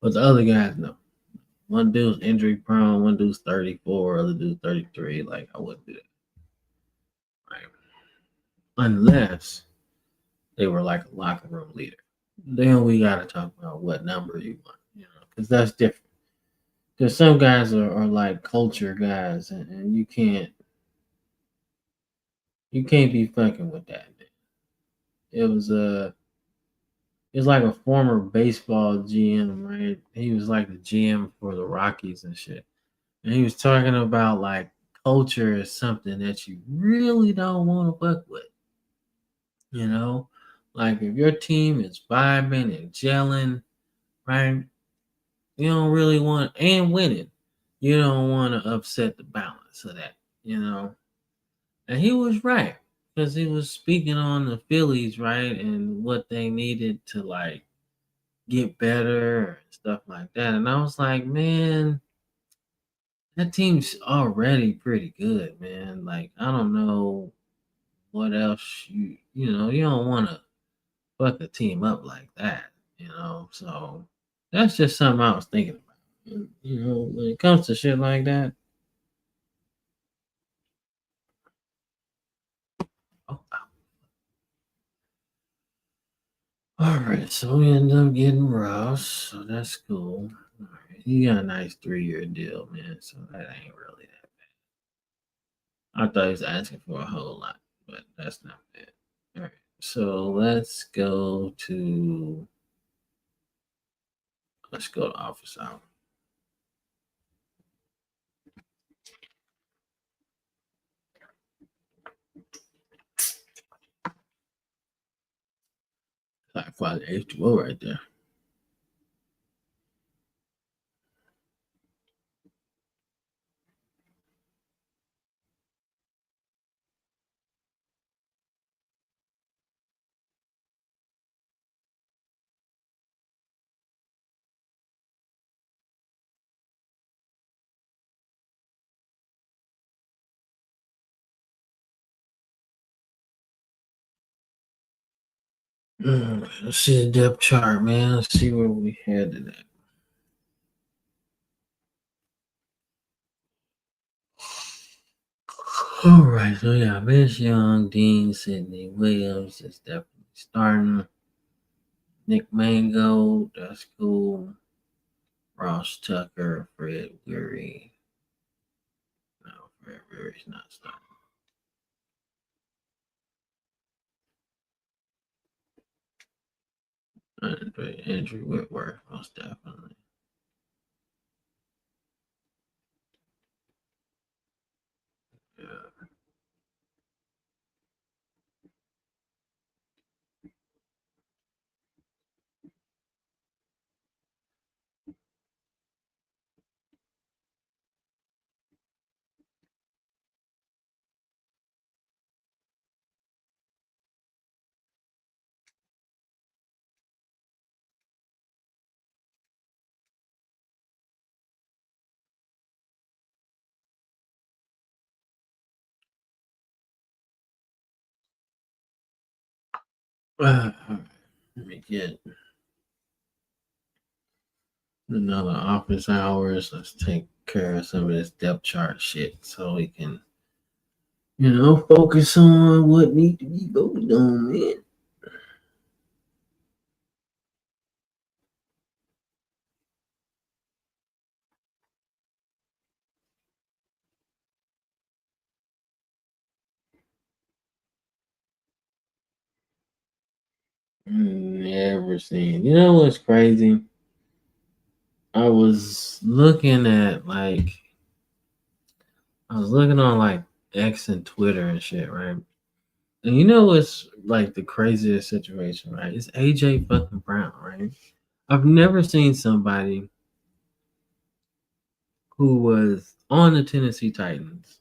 But the other guys, no. One dude's injury prone, one dude's 34, other dude's 33. Like, I wouldn't do that. Right. Unless they were like a locker room leader. Then we got to talk about what number you want, because that's different. Because some guys are like culture guys, and you can't be fucking with that. It was it's like a former baseball GM, right? He was like the GM for the Rockies and shit. And he was talking about like culture is something that you really don't want to fuck with. You know? Like if your team is vibing and gelling, right? You don't really want and winning. You don't want to upset the balance of that, you know. And he was right. Because he was speaking on the Phillies, right? And what they needed to like get better and stuff like that. And I was like, man, that team's already pretty good, man. Like, I don't know what else you don't want to fuck a team up like that. So that's just something I was thinking about. When it comes to shit like that. Oh, all right, so we end up getting Ross, so that's cool. All right, he got a nice 3-year deal, man. So that ain't really that. I thought he was asking for a whole lot, but that's not bad. All right, so let's go to office hour. Like Father H2O right there. Let's see the depth chart, man. Let's see where we headed at. All right, so yeah, Vince Young, Dean Sidney Williams is definitely starting. Nick Mango, that's cool. Ross Tucker, Fred Weary. No, Fred Weary's not starting. Andrew Whitworth, most definitely. Yeah. Let me get another office hours. Let's take care of some of this depth chart shit so we can, focus on what need to be focused on, man. Never seen. You know what's crazy? I was looking at on like X and Twitter and shit, right? And you know what's like the craziest situation, right? It's AJ fucking Brown, right? I've never seen somebody who was on the Tennessee Titans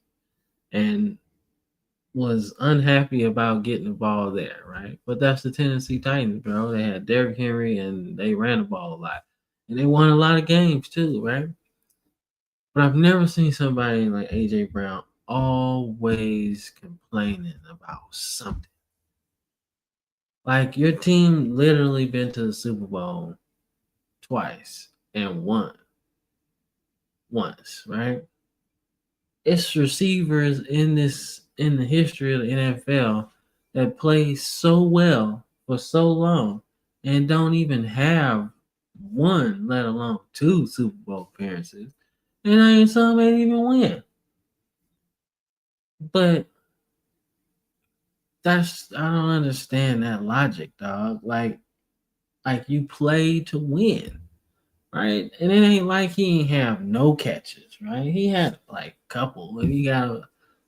and was unhappy about getting the ball there, right? But that's the Tennessee Titans, bro. They had Derrick Henry and they ran the ball a lot. And they won a lot of games too, right? But I've never seen somebody like AJ Brown always complaining about something. Like your team literally been to the Super Bowl twice and won once, right? It's receivers in the history of the NFL that play so well for so long and don't even have one, let alone two Super Bowl appearances. And I ain't some ain't even win. But I don't understand that logic, dog. Like you play to win, right? And it ain't like he ain't have no catches, right? He had like a couple. He got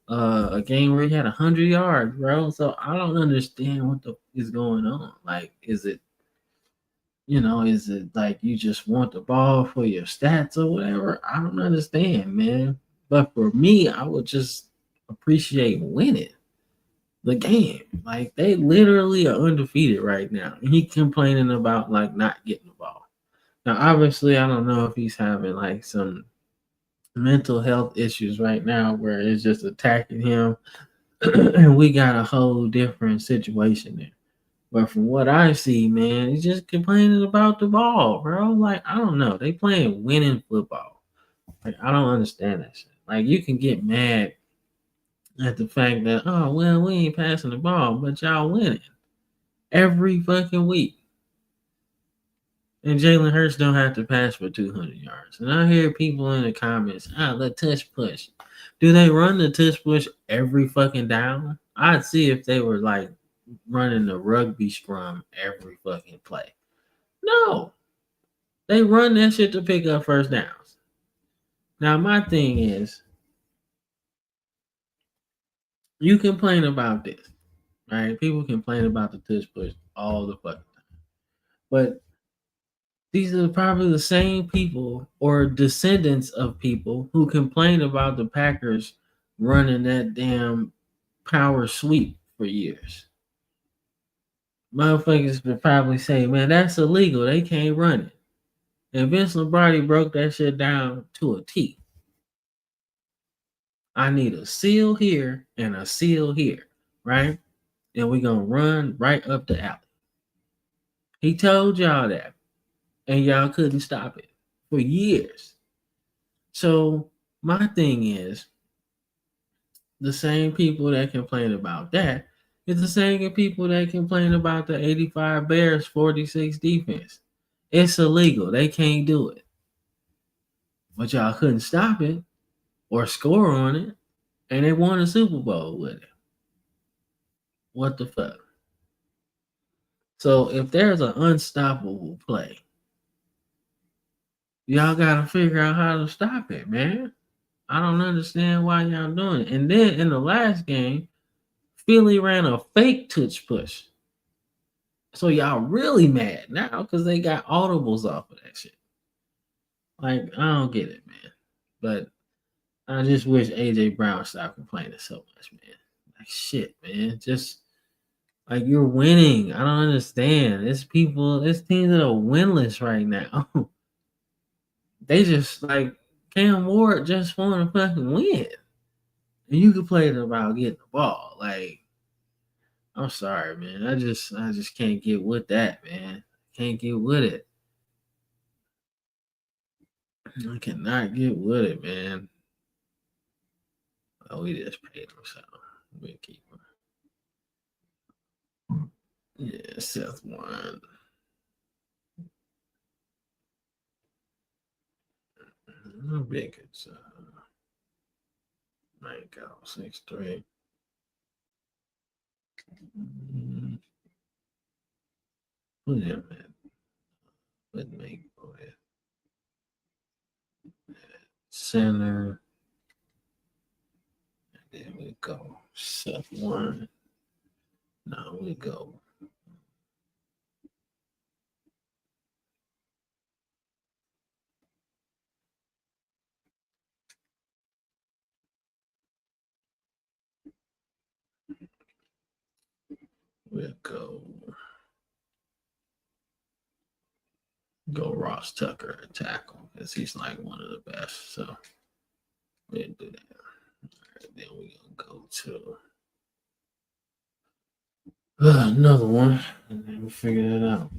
a game where he had 100 yards, bro. So I don't understand what the is going on. Like, is it like you just want the ball for your stats or whatever? I don't understand, man. But for me, I would just appreciate winning the game. Like they literally are undefeated right now. And he complaining about like not getting the ball. Now, obviously, I don't know if he's having like some mental health issues right now where it's just attacking him. And we got a whole different situation there. But from what I see, man, he's just complaining about the ball, bro. Like, I don't know. They playing winning football. Like, I don't understand that shit. Like, you can get mad at the fact that, oh, well, we ain't passing the ball, but y'all winning every fucking week. And Jalen Hurts don't have to pass for 200 yards. And I hear people in the comments, the tush push. Do they run the tush push every fucking down? I'd see if they were like running the rugby scrum every fucking play. No. They run that shit to pick up first downs. Now, my thing is, you complain about this, right? People complain about the tush push all the fucking time. But these are probably the same people or descendants of people who complain about the Packers running that damn power sweep for years. Motherfuckers would probably say, man, that's illegal. They can't run it. And Vince Lombardi broke that shit down to a T. I need a seal here and a seal here, right? And we're going to run right up the alley. He told y'all that. And y'all couldn't stop it for years. So my thing is, the same people that complain about that is the same people that complain about the 85 Bears 46 defense. It's illegal. They can't do it. But y'all couldn't stop it or score on it. And they won a Super Bowl with it. What the fuck? So if there's an unstoppable play, y'all gotta figure out how to stop it, man. I don't understand why y'all doing it. And then in the last game, Philly ran a fake touch push. So y'all really mad now because they got audibles off of that shit. Like, I don't get it, man. But I just wish AJ Brown stopped complaining so much, man. Like, shit, man. Just like you're winning. I don't understand. It's teams that are winless right now. They just like Cam Ward just want to fucking win. And you can play it about getting the ball. Like, I'm sorry, man. I just can't get with that, man. Can't get with it. I cannot get with it, man. Oh, we just paid him, so we keep him. Yeah, Seth won. How big is Mango 6'3"? Put him at let Mango at center. And then we go Seth one. Now we go. We'll go Ross Tucker at tackle because he's like one of the best. So we'll do that. All right, then we're gonna go to another one, and then we'll figure it out.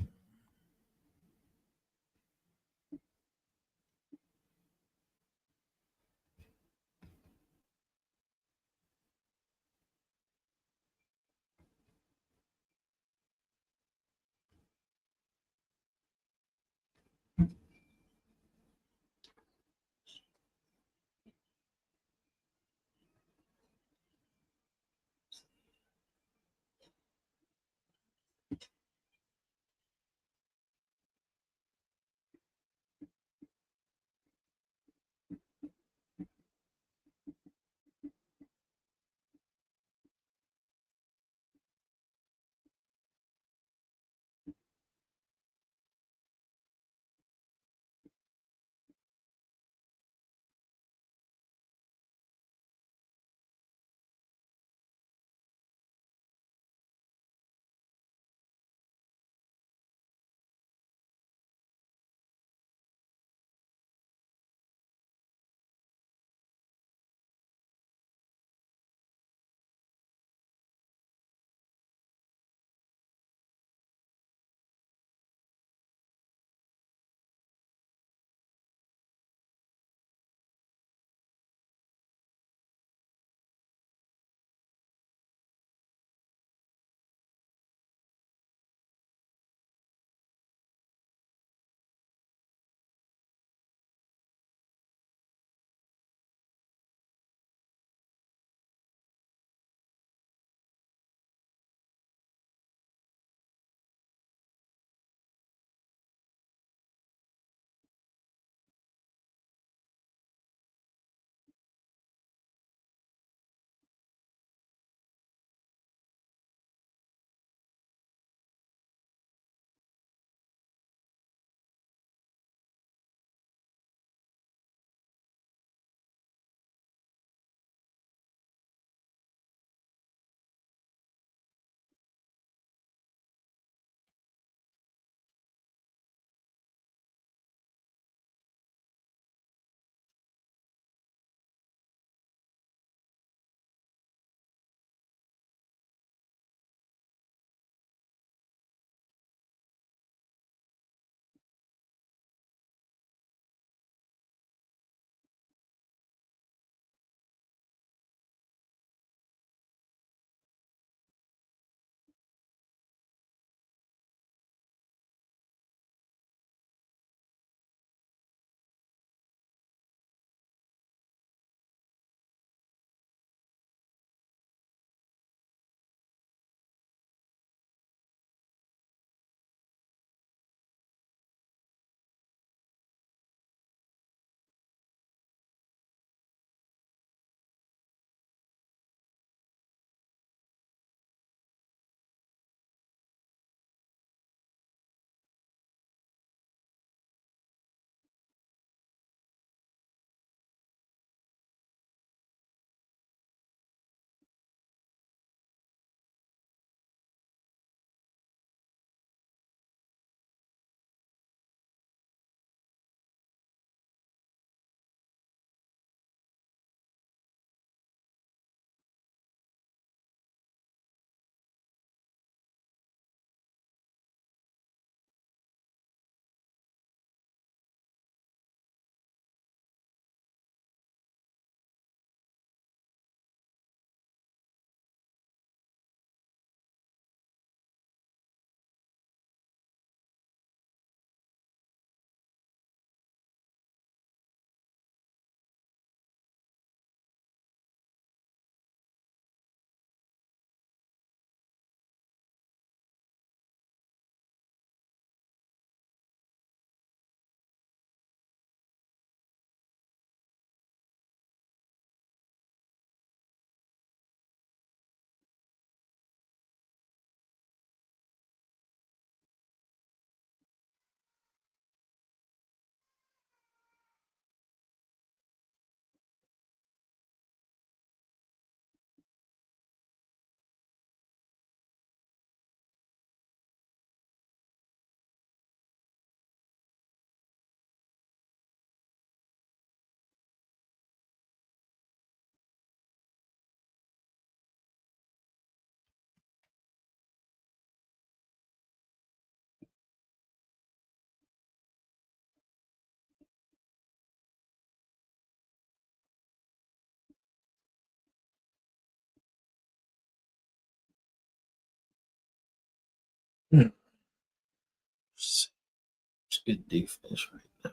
Good defense right now.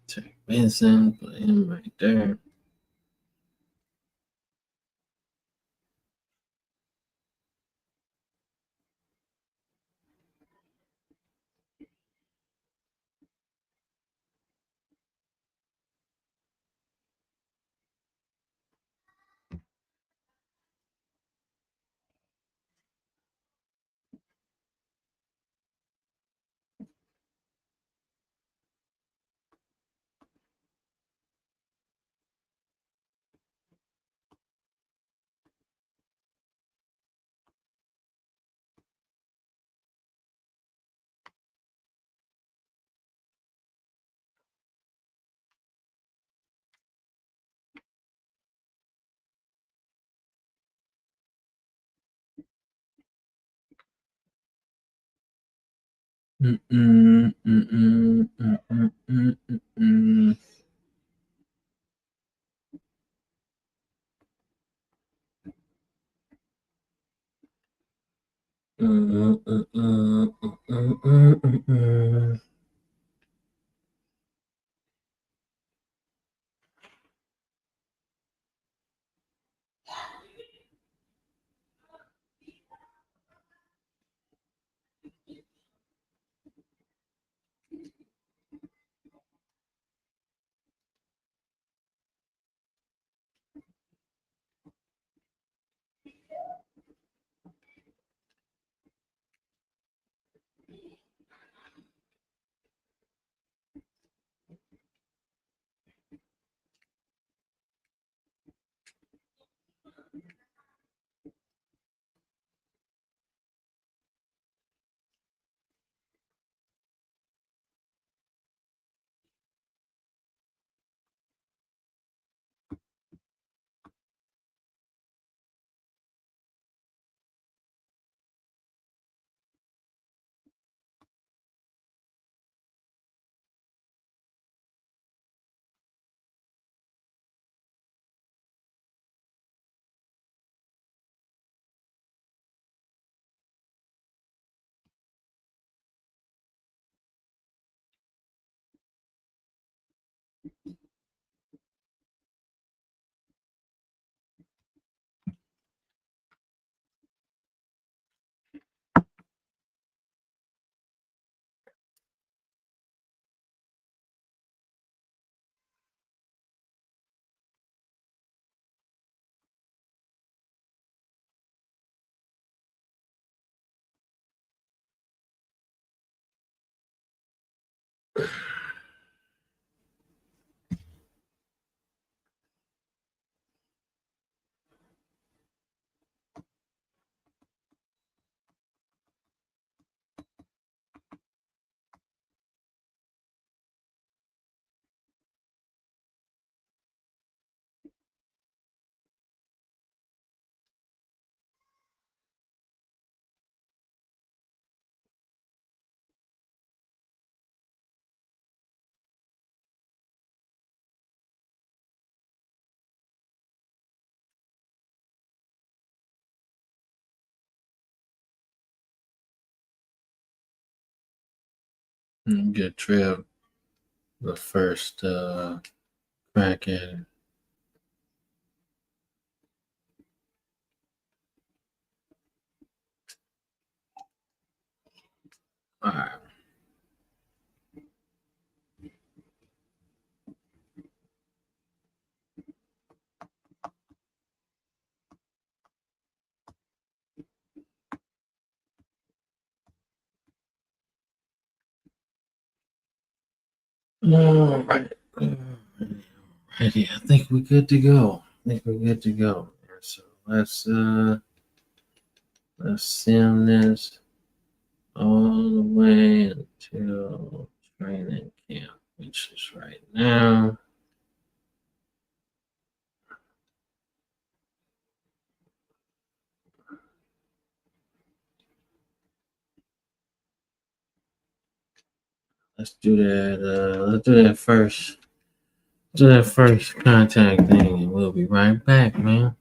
Take Benson, put him right there. Mm-mm, mm-mm, mm-mm, mm-mm, mm-mm. Good trip. The first crack at it. All right. All right. Alrighty. I think we're good to go. So let's sim this all the way until training camp, which is right now. Let's do that. Let's do that first. Do that first contact thing, and we'll be right back, man.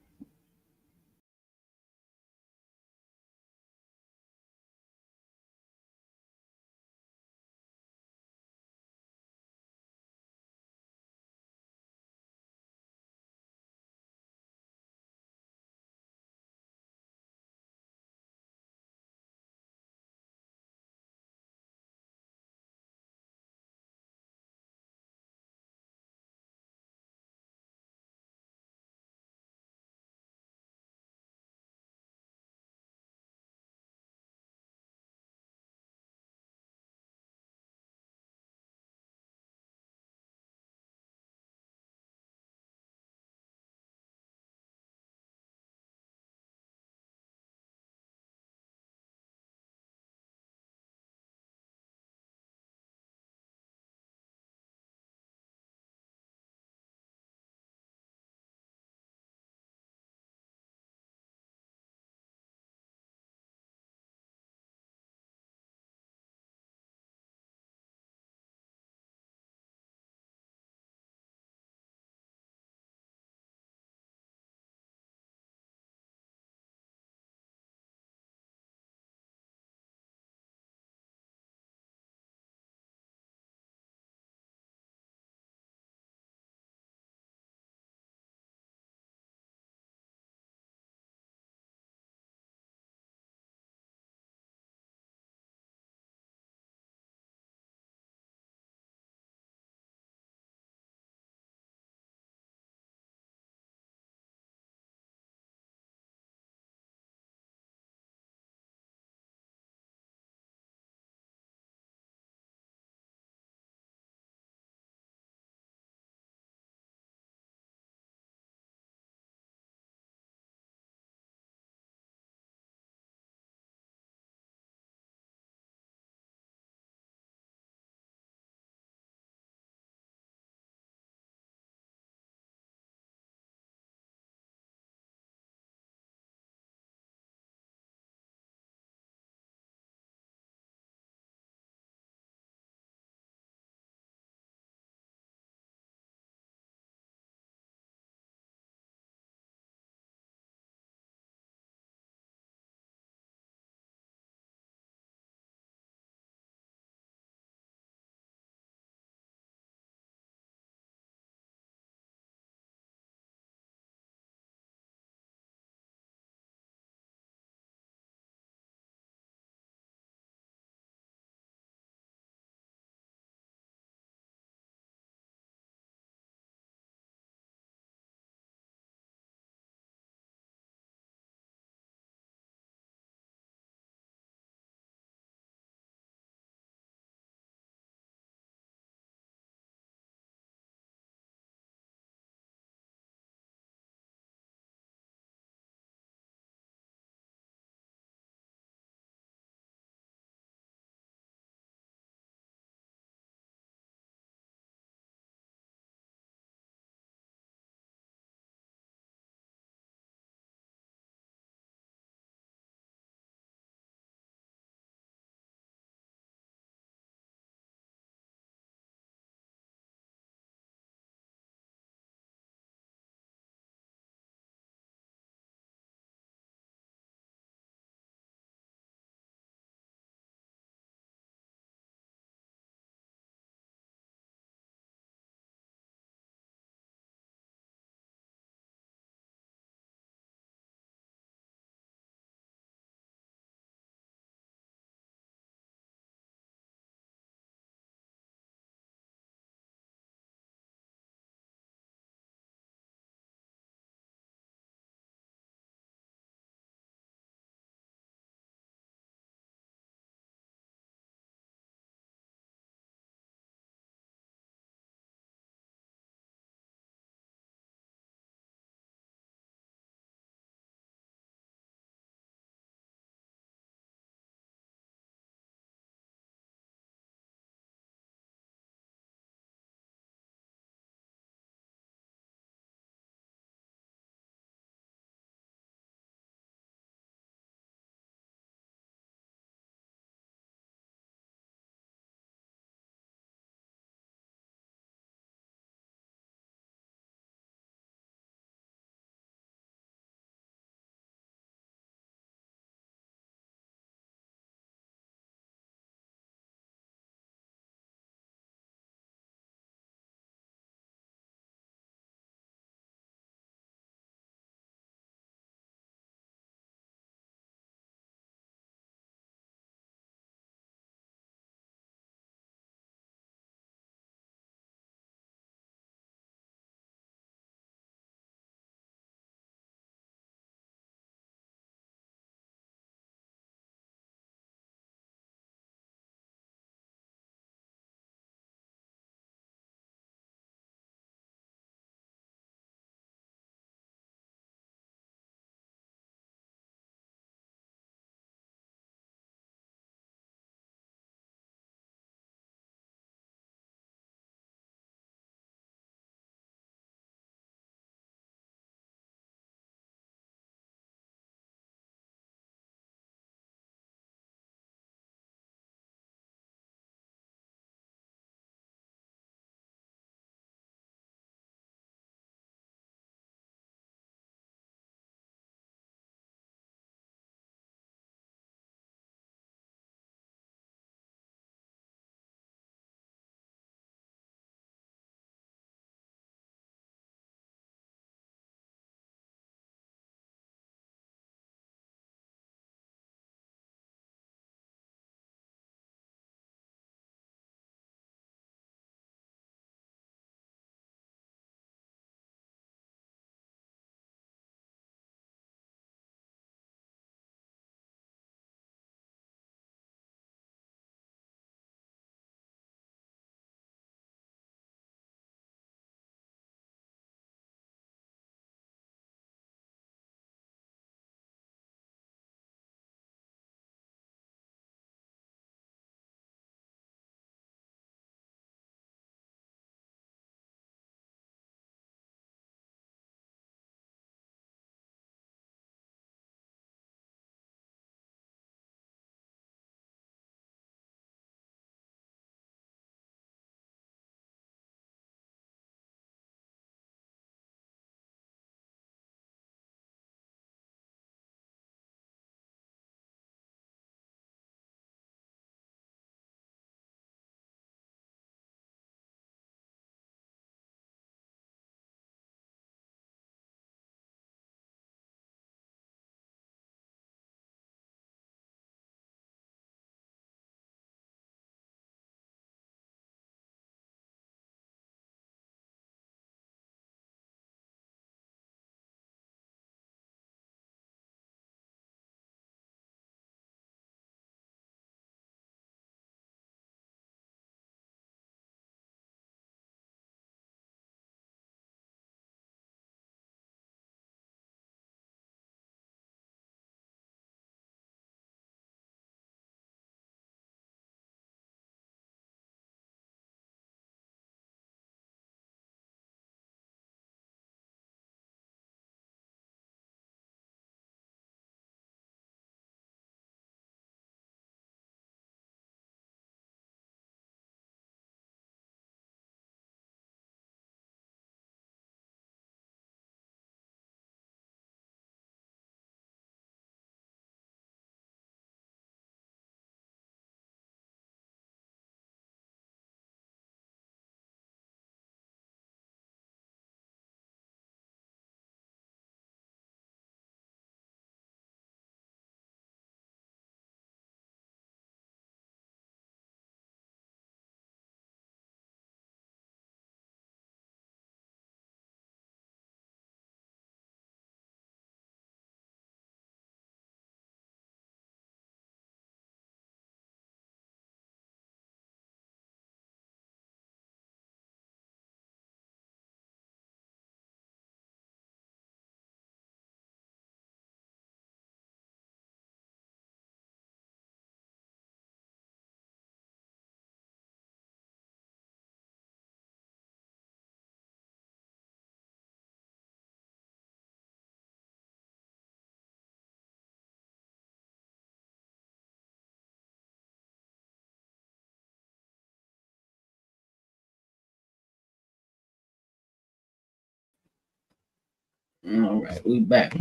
All right, we back.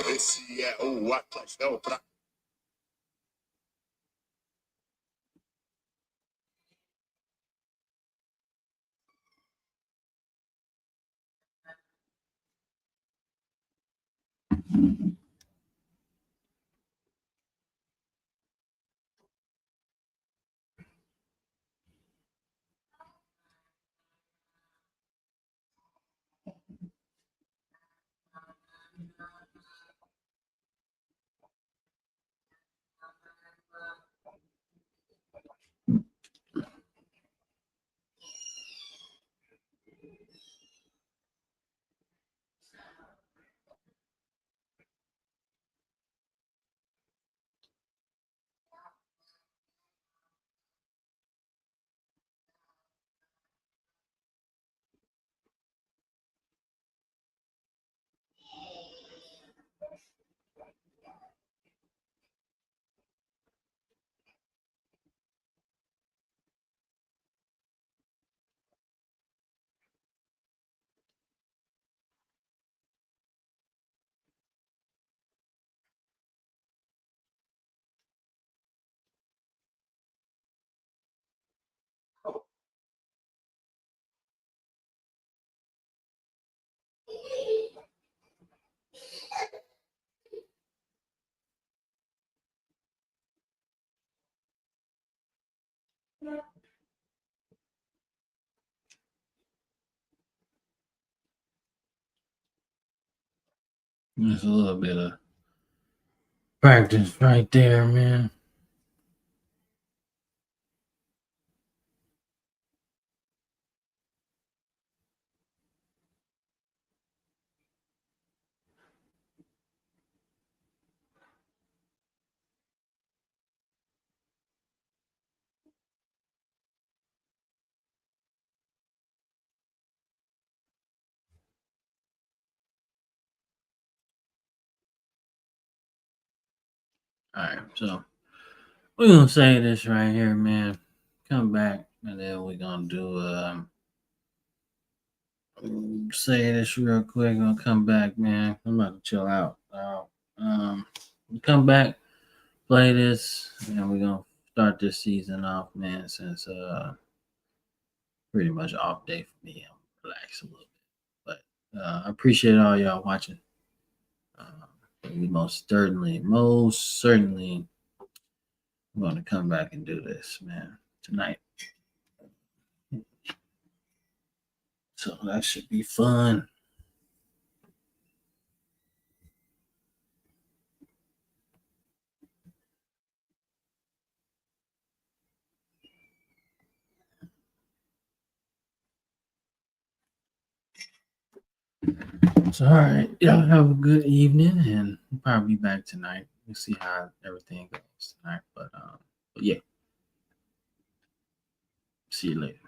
Esse é o Atlas, é o pra... There's a little bit of practice right there, man. All right, so we're gonna say this right here, man. Come back, and then we're gonna do say this real quick. Gonna come back, man. I'm about to chill out. Come back, play this, and we're gonna start this season off, man. Since pretty much off day for me. I'm relaxed a little bit, but I appreciate all y'all watching. We most certainly, I'm gonna come back and do this, man, tonight. So that should be fun. So all right, y'all have a good evening, and we'll probably be back tonight. We'll see how everything goes tonight. But yeah, see you later.